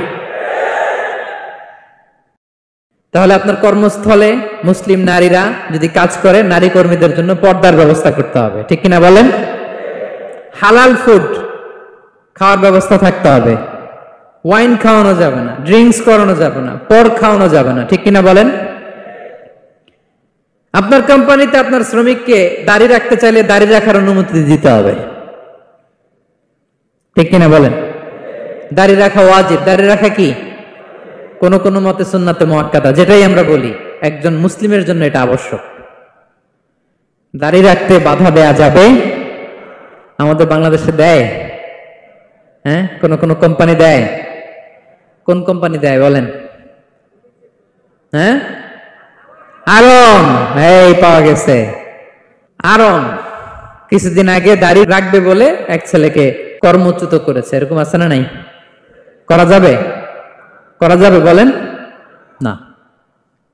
তাহলে আপনার কর্মস্থলে মুসলিম নারীরা যদি কাজ করে, নারী কর্মীদের জন্য পর্দার ব্যবস্থা করতে হবে। ঠিক কিনা বলেন? হালাল ফুড খাওয়ার ব্যবস্থা থাকতে হবে। ওয়াইন খাওয়ানো যাবে না, ড্রিঙ্কস করানো যাবে না, পর্ক খাওয়ানো যাবে না। ঠিক কিনা বলেন? আপনার কোম্পানিতে আপনার শ্রমিককে দাড়ি রাখতে চাইলে দাড়ি রাখার অনুমতি দিতে হবে। ঠিক কিনা বলেন? দাড়ি রাখা ওয়াজিব। দাড়ি রাখা কি? কোন কোন মতে সুন্নাতে মুআক্কাদা, যেটাই আমরা বলি একজন মুসলিমের জন্য এটা আবশ্যক। দাড়ি রাখতে বাধা দেয়া যাবে? আমাদের বাংলাদেশে দেয়? হ্যাঁ, কোন কোন কোম্পানি দেয়। কোন কোম্পানি দেয় বলেন? হ্যাঁ, আরন। এই পাওয়া গেছে আরন। কিছুদিন আগে দাড়ি রাখবে বলে এক ছেলেকে কর্মচ্যুত করেছে, এরকম আছে না নাই? করা যাবে? করা যাবে বলেন? না,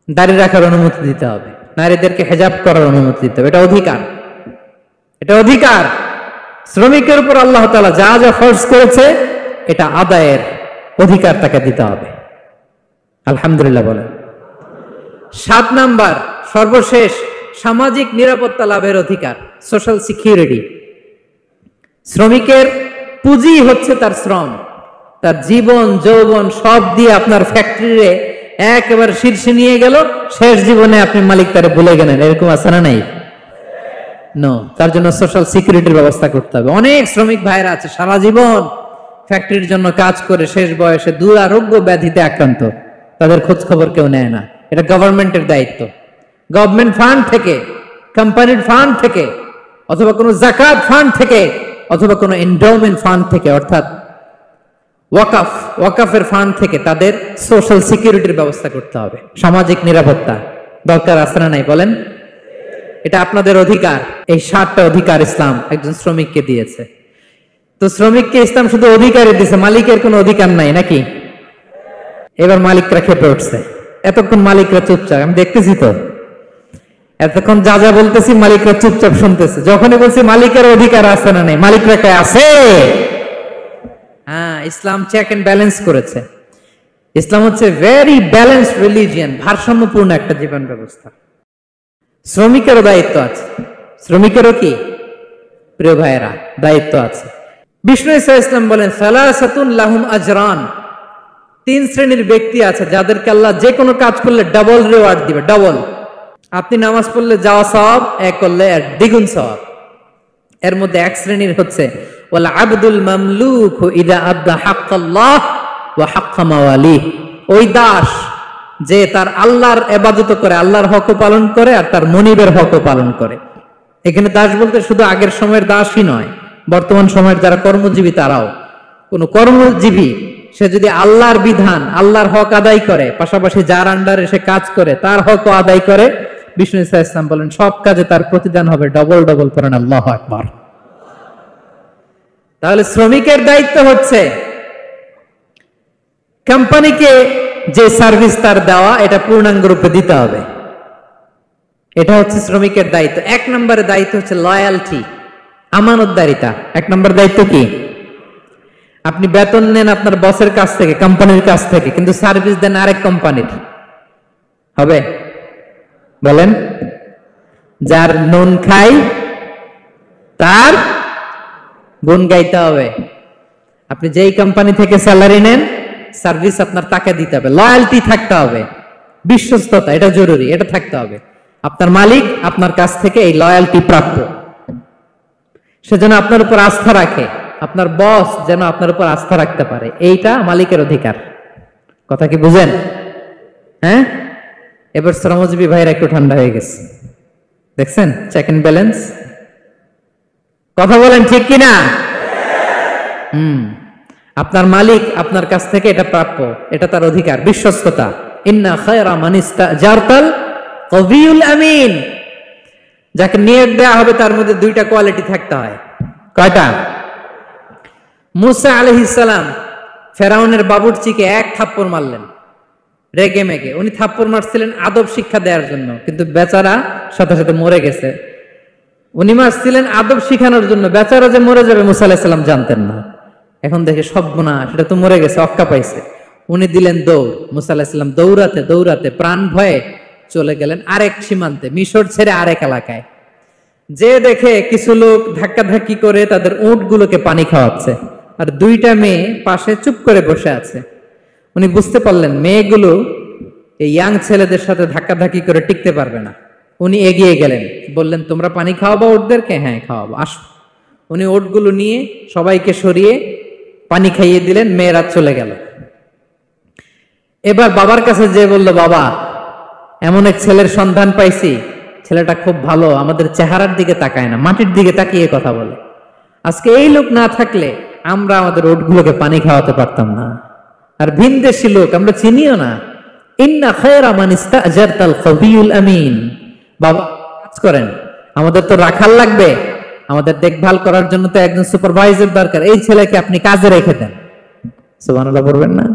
দাড়ি রাখার অনুমতি দিতে হবে, নারীদেরকে হেজাব করার অনুমতি দিতে হবে, এটা অধিকার। এটা অধিকার। শ্রমিকের উপর আল্লাহ তাআলা যা যা ফরজ করেছে এটা আদায়ের অধিকার তাকে দিতে হবে। আলহামদুলিল্লাহ বলেন। 7 নাম্বার, সর্বশেষ, সামাজিক নিরাপত্তা লাভের অধিকার, সোশ্যাল সিকিউরিটি। শ্রমিকের পুঁজি হচ্ছে তার শ্রম, তার জীবন যৌবন সব দিয়ে আপনার ফ্যাক্টরিতে একেবারে শীর্ষে নিয়ে গেল, শেষ জীবনে আপনি মালিক তারে ভুলে গেলেন, এরকম আছে না নাই? নো, তার জন্য সোশ্যাল সিকিউরিটির ব্যবস্থা করতে হবে। অনেক শ্রমিক ভাইরা আছে সারা জীবন ফ্যাক্টরির জন্য কাজ করে শেষ বয়সে দুরারোগ্য ব্যাধিতে আক্রান্ত, তাদের খোঁজ খবর কেউ নেয় না। এটা গভর্নমেন্টের দায়িত্ব। গভর্নমেন্ট ফান্ড থেকে, কোম্পানির ফান্ড থেকে, অথবা কোনো যাকাত ফান্ড থেকে, অথবা কোনো এন্ডাওমেন্ট ফান্ড থেকে, অর্থাৎ ওয়াকাফের ফান্ড থেকে তাদের সোশ্যাল সিকিউরিটির ব্যবস্থা করতে হবে। সামাজিক নিরাপত্তা দরকার আছে না নাই বলেন? এটা আপনাদের অধিকার। এই 7টা অধিকার ইসলাম একজন শ্রমিককে দিয়েছে। তো শ্রমিককে ইসলাম শুধু অধিকারই দিয়েছে, মালিকের কোনো অধিকার নাই নাকি? এবার মালিকরা খেপে উঠছে। এতক্ষণ মালিকরা চুপচাপ, আমি দেখতেছি তো, এতক্ষণ যা যা বলতেছি মালিকরা চুপচাপ শুনতেছে। যখনই বলছি মালিকের অধিকার আছে না নেই, মালিকরা কে আছে? হ্যাঁ, ইসলাম চেক এন্ড ব্যালেন্স করেছে। ইসলাম হচ্ছে ভেরি ব্যালেন্সড রিলিজিয়ন, ভারসাম্যপূর্ণ একটা জীবন ব্যবস্থা। শ্রমিকেরও দায়িত্ব আছে। শ্রমিকেরও কি প্রিয় ভাইয়েরা দায়িত্ব আছে। বিষ্ণু ইসলাম বলেন, সালাসাতুন লাহুম আজরান, 3 শ্রেণীর ব্যক্তি আছে যাদেরকে আল্লাহ যে কোনো কাজ করলে ডাবল রিওয়ার্ড দিবে, ডাবল। আপনি নামাজ পড়লে যাওয়া সওয়াব, এক করলে দ্বিগুণ সওয়াব। এর মধ্যে এক শ্রেণীর হচ্ছে ওয়াল আবদুল মামলুক ইযা আদা হাক্কাল্লাহ ওয়া হাক্কা মাওয়ালিহ, ওই দাস যে তার আল্লাহর ইবাদত করে, আল্লাহর হকও পালন করে আর তার মনিবের হকও পালন করে। এখানে দাস বলতে শুধু আগের সময়ের দাসই নয়, বর্তমান সময়ের যারা কর্মজীবী তারাও। কোন কর্মজীবী সে যদি আল্লাহর বিধান, আল্লাহর হক আদায় করে, পাশাপাশি যার আন্ডারে সে কাজ করে তার হকও আদায় করে, বিষ্ণু ইসলাম বলেন সব কাজে তার প্রতিদান হবে ডবল ডবল। করেন আল্লাহু আকবার। তাহলে শ্রমিকের দায়িত্ব হচ্ছে কোম্পানিকে যে সার্ভিস তার দেওয়া এটা পূর্ণাঙ্গ রূপে দিতে হবে। এটা হচ্ছে শ্রমিকের দায়িত্ব। 1 নম্বরের দায়িত্ব হচ্ছে লয়ালটি, আমানতদারিতা। 1 নম্বর দায়িত্ব কি? আপনি বেতন নেন আপনার বসের কাছ থেকে, কোম্পানির কাছ থেকে, কিন্তু সার্ভিস দেন আরেক কোম্পানির, হবে? বলেন। যার নুন খাই তার গুণ গাইতে হবে। আপনি যেই কোম্পানি থেকে স্যালারি নেন, সার্ভিস আপনার তাকে দিতে হবে। লয়ালটি থাকতে হবে, বিশ্বস্ততা, এটা জরুরি, এটা থাকতে হবে। আপনার মালিক আপনার কাছ থেকে এই লয়ালটি প্রাপ্য, সেজন্য আপনার উপর আস্থা রাখে, আপনার বস যেন আপনার উপর আস্থা রাখতে পারে, এইটা মালিকের অধিকার। কথা কি বুঝেন? হ্যাঁ, এবার শ্রমজীবী ভাইরা একটু ঠান্ডা হয়ে গেছে, দেখছেন চেক এন্ড ব্যালেন্স। কথা বলেন ঠিক কিনা? আপনার মালিক আপনার কাছ থেকে এটা প্রাপ্য, এটা তার অধিকার, বিশ্বস্ততা। ইন্না খায়রা মান ইস্তাজারতাল কবিউল আমিন, যাকে নিয়োগ দেওয়া হবে তার মধ্যে 2টা কোয়ালিটি থাকতে হয়। কয়টা? মুসা আলাইহিস সালাম ফেরাউনের বাবুর্চিকে 1 থাপ্পড় মারলেন রেগে মেগে। উনি থাপ্পড় মারছিলেন আদব শিক্ষা দেওয়ার জন্য, কিন্তু বেচারা সাথে সাথে মরে গেছে। উনি মারছিলেন আদব শিখানোর জন্য, বেচারা যে মরে যাবে মুসা আলাইহিস সালাম জানতেন না। এখন দেখে সর্বনাশ, সেটা তো মরে গেছে, অক্কা পাইছে। উনি দিলেন দৌড়। মুসা আলাইহিস সালাম দৌড়াতে দৌড়াতে প্রাণ ভয়ে চলে গেলেন আরেক সীমান্তে, মিশর ছেড়ে আরেক এলাকায়। যে দেখে কিছু লোক ধাক্কাধাক্কি করে তাদের উটগুলোকে পানি খাওয়াচ্ছে, আর 2টা মেয়ে পাশে চুপ করে বসে আছে। উনি বুঝতে পারলেন মেয়েগুলো এই ইয়াং ছেলেদের সাথে ধাক্কাধাক্কি করে টিকতে পারবে না। উনি এগিয়ে গেলেন, বললেন তোমরা পানি খাওয়াবো উটদেরকে? হ্যাঁ খাওয়াবো, আসো। উনি উটগুলো নিয়ে সবাইকে সরিয়ে পানি খাইয়ে দিলেন, মেয়েরা চলে গেল। এবার বাবার কাছে যে বলল, বাবা এমন এক ছেলের সন্ধান পাইছি, ছেলেটা খুব ভালো, আমাদের চেহারার দিকে তাকায় না, মাটির দিকে তাকিয়ে কথা বলে। আজকে এই লোক না থাকলে আমরা আমাদের ওটগুলোকে পানি খাওয়াতে পারতাম না। আর ভিনদেশি লোক আমরা চিনিও না। ইন্না খায়রা মান ইস্তাজারতাল কবিয়ুল আমিন। বাবা কাজ করেন, আমাদের তো রাখাল লাগবে, আমাদের দেখভাল করার জন্য তো একজন সুপারভাইজার দরকার, এই ছেলেকে আপনি কাজে রেখে দেন। সুবহানাল্লাহ বলবেন না?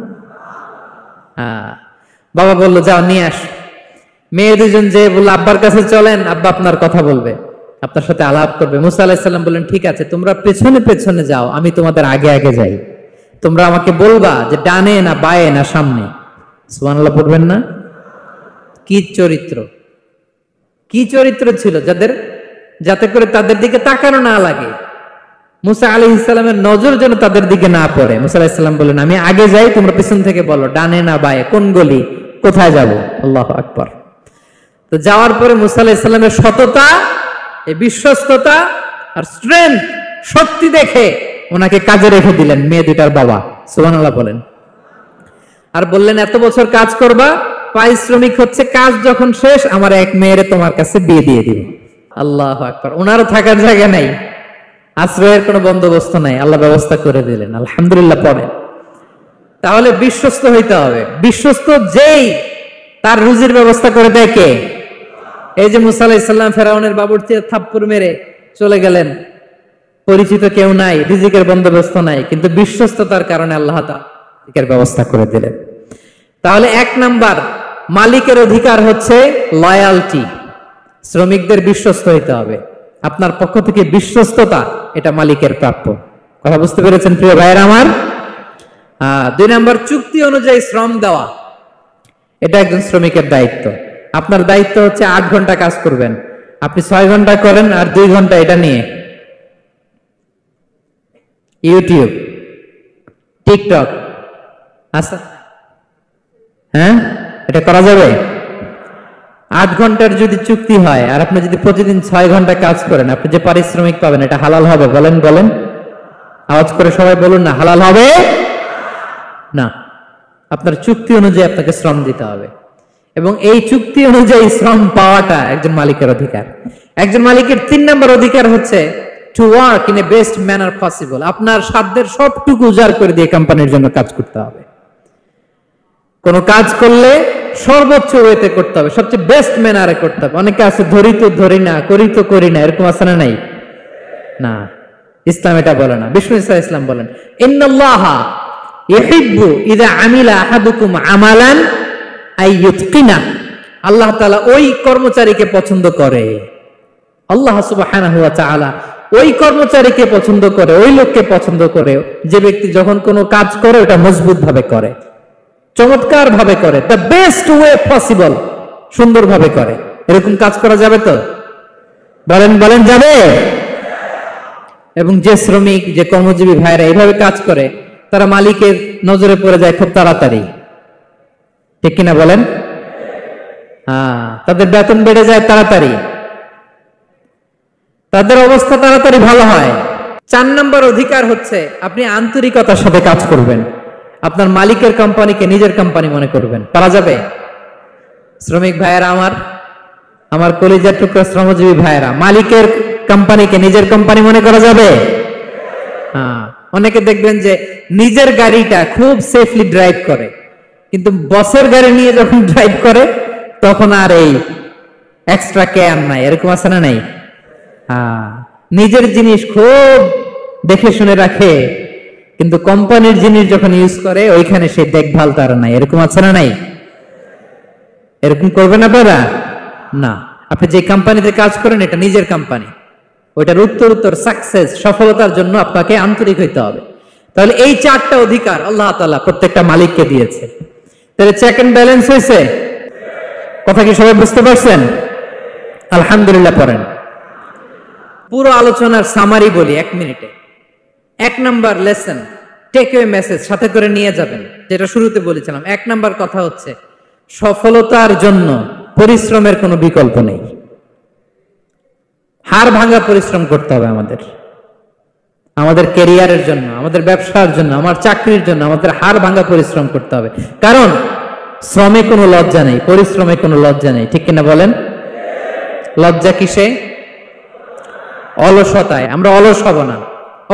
বাবা বলল, যাও নিয়ে আস। মেয়ে দুজন যে বলল, আব্বার কাছে চলেন, আব্বা আপনার কথা বলবে, আপনার সাথে আলাপ করবে। মুসা আলাইহিস সালাম বললেন, ঠিক আছে, তোমরা পেছনে পেছনে যাও, আমি তোমাদের আগে আগে যাই। তোমরা আমাকে বলবা যে ডানে না বায়ে না সামনে। সুবহানাল্লাহ পড়বেন না? কি চরিত্র, কি চরিত্র ছিল যাদের, যাতে করে তাদের দিকে তাকানো না লাগে, মুসা আলাইহিস সালামের নজর যেন তাদের দিকে না পড়ে। মুসা আলাইহিস সালাম বললেন, আমি আগে যাই, তোমরা পেছন থেকে বলো ডানে না বায়ে, কোন গলি, কোথায় যাব। আল্লাহু আকবার। তো যাওয়ার পরে মুসা আলাইহিস সালামের সততা, এই বিশ্বস্ততা আর স্ট্রেংথ, শক্তি দেখে ওনাকে কাজে রেখে দিলেন মেয়ে দুটার বাবা। সুবহানাল্লাহ বলেন। আর বললেন, এত বছর কাজ করবা, পারিশ্রমিক হচ্ছে কাজ যখন শেষ আমার এক মেয়েরে তোমার কাছে বিয়ে দিয়ে দিব। আল্লাহু আকবার। ওনারও থাকার জায়গা নাই, আশ্রয়ের কোনো বন্দোবস্ত নাই, আল্লাহ ব্যবস্থা করে দিলেন। আলহামদুলিল্লাহ পড়ে। তাহলে বিশ্বস্ত হইতে হবে। বিশ্বস্ত যেই, তার রুজির ব্যবস্থা করে দেয় কে? এই যে মুসা আলাইহিস সালাম ফেরাউনের বাবুর্চির থাপ্পড় মেরে চলে গেলেন, পরিচিত কেউ নাই, রিজিকের বন্দোবস্ত নাই, কিন্তু বিশ্বস্ততার কারণে আল্লাহ তাআলা রিজিকের ব্যবস্থা করে দিলেন। তাহলে এক নাম্বার মালিকের অধিকার হচ্ছে লয়ালটি। শ্রমিকদের বিশ্বস্ত হইতে হবে। আপনার পক্ষ থেকে বিশ্বস্ততা, এটা মালিকের প্রাপ্য। কথা বুঝতে পেরেছেন প্রিয় ভাইয়েরা আমার? 2 নাম্বার, চুক্তি অনুযায়ী শ্রম দেওয়া, এটা একজন শ্রমিকের দায়িত্ব। আপনার দায়িত্ব হচ্ছে 8 ঘন্টা কাজ করবেন, আপনি 6 ঘন্টা করেন আর 2 ঘন্টা এটা নিয়ে ইউটিউব, টিকটক, আচ্ছা হ্যাঁ, এটা করা যাবে? 8 ঘন্টার যদি চুক্তি হয় আর আপনি যদি প্রতিদিন 6 ঘন্টা কাজ করেন, আপনি যে পারিশ্রমিক পাবেন এটা হালাল হবে? বলেন বলেন, আওয়াজ করে সবাই বলুন না, হালাল হবে না। আপনার চুক্তি অনুযায়ী আপনাকে শ্রম দিতে হবে, এবং এই চুক্তি অনুযায়ী শ্রম পাওয়াটা একজন মালিকের অধিকার। একজন মালিকের 3 নম্বর অধিকার হচ্ছে to work in a best manner possible. আপনার সাধ্যের সবটুকু উজাড় করে দিয়ে কোম্পানির জন্য কাজ করতে হবে। কোন কাজ করলে সর্বোচ্চ ওয়েতে করতে হবে, সবচেয়ে বেস্ট ম্যানারে করতে হবে। অনেকে আছে ধরি তো ধরি না, করি তো করি না, এরকম আছে না? নাই না, ইসলাম এটা বলে না। বিষ্ণু ইসলাম বলেন, ইন্নাল্লাহা ইউহিব্বু ইযা আমিলা আহাদুকুম আমালান আইয়ুতকিনা। আল্লাহ তাআলা ওই কর্মচারীকে পছন্দ করে, আল্লাহ সুবহানাহু ওয়া তাআলা ওই কর্মচারীকে পছন্দ করে, ওই লোককে পছন্দ করে যে ব্যক্তি যখন কোনো কাজ করে ওটা মজবুত ভাবে করে, চমৎকার ভাবে করে, দ্য বেস্ট ওয়ে পসিবল, সুন্দর ভাবে করে। এরকম কাজ করা যাবে তো? বলেন বলেন, যাবে? এবং যে শ্রমিক, যে কর্মজীবী ভাইরা এইভাবে কাজ করে, তারা মালিকের নজরে পড়ে যায় খুব তাড়াতাড়ি, ঠিক কিনা বলেন? তাদের বেতন বেড়ে যায় তাড়াতাড়ি, তাদের অবস্থা তাড়াতাড়ি ভালো হয়। 4 নম্বর অধিকার হচ্ছে আপনি আন্তরিকতার সাথে কাজ করবেন, আপনার মালিকের কোম্পানিকে নিজের কোম্পানি মনে করবেন। পারা যাবে? শ্রমিক ভাইয়েরা আমার, আমার কলিজার টুকরা শ্রমজীবী ভাইয়েরা, মালিকের কোম্পানিকে নিজের কোম্পানি মনে করা যাবে? অনেকে দেখবেন যে নিজের গাড়িটা খুব সেফলি ড্রাইভ করে, কিন্তু বসের গাড়ি নিয়ে যখন ড্রাইভ করে তখন আর এই এক্সট্রা কেয়ার নাই। এরকম আছে না? নাই। নিজের জিনিস খুব দেখে শুনে রাখে, কিন্তু কোম্পানির জিনিস যখন ইউজ করে ওইখানে সেই দেখভাল তার নাই। এরকম আছে না? নাই। এরকম করবেন আপনারা না। আপনি যে কোম্পানিতে কাজ করেন এটা নিজের কোম্পানি, ওইটার উত্তর সাকসেস, সফলতার জন্য আপনাকে আন্তরিক হইতে হবে। তাহলে এই 4টা অধিকার আল্লাহ তাআলা প্রত্যেকটা মালিককে দিয়েছে। তাহলে চেক এন্ড ব্যালেন্স হয়েছে? কথা কি সবাই বুঝতে পারছেন? আলহামদুলিল্লাহ পড়েন। পুরো আলোচনার সামারি বলি 1 মিনিটে। 1 number lesson, take away message সাথে করে নিয়ে যাবেন, যেটা শুরুতে বলেছিলাম। 1 নাম্বার কথা হচ্ছে সফলতার জন্য পরিশ্রমের কোনো বিকল্প নেই। হাড় ভাঙা পরিশ্রম করতে হবে আমাদের, আমাদের ক্যারিয়ারের জন্য, আমাদের ব্যবসার জন্য, আমার চাকরির জন্য আমাদের হাড় ভাঙা পরিশ্রম করতে হবে। কারণ শ্রমে কোনো লজ্জা নেই, পরিশ্রমে কোনো লজ্জা নেই, ঠিক কিনা বলেন? লজ্জা কিসে? অলসতায়। আমরা অলস হব না,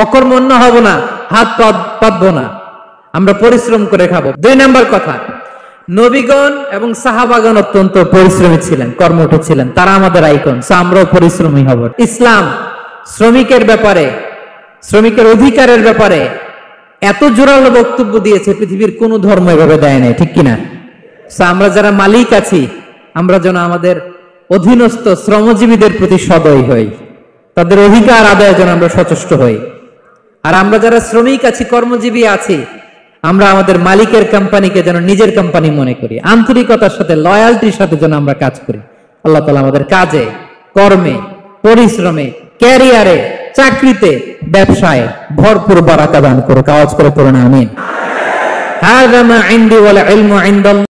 অকর্মণ্য হব না, হাত পাতবো না, আমরা পরিশ্রম করে খাবো। 2 নাম্বার কথা, নবীগণ এবং সাহাবাগণ অত্যন্ত পরিশ্রমী ছিলেন, কর্মঠ ছিলেন, তারা আমাদের আইকন, আমরাও পরিশ্রমী হব। ইসলাম শ্রমিকের ব্যাপারে, শ্রমিকের অধিকারের ব্যাপারে এত জোরালো বক্তব্য দিয়েছে, পৃথিবীর কোন ধর্ম এভাবে দেয় নাই, ঠিক কিনা? আমরা যারা মালিক আছি, আমরা যেন আমাদের অধীনস্থ শ্রমজীবীদের প্রতি সদয় হই, তাদের অধিকার আদায়ের জন্য আমরা সচেষ্ট হই। আর আমরা যারা শ্রমিক আছি, কর্মজীবী আছি, আমরা আমাদের মালিকের কোম্পানিকে যেন নিজের কোম্পানি মনে করি, আন্তরিকতার সাথে, লয়ালটির সাথে যেন আমরা কাজ করি। আল্লাহ তাআলা আমাদের কাজে, কর্মে, পরিশ্রমে, ক্যারিয়ারে, চাকরিতে, ব্যবসায় ভরপুর বারাকা দান করুক। আওয়াজ করে পড়ুন আমিন। হাযা মা ইনদি ওয়াল ইলমু ইনদাল্লাহ।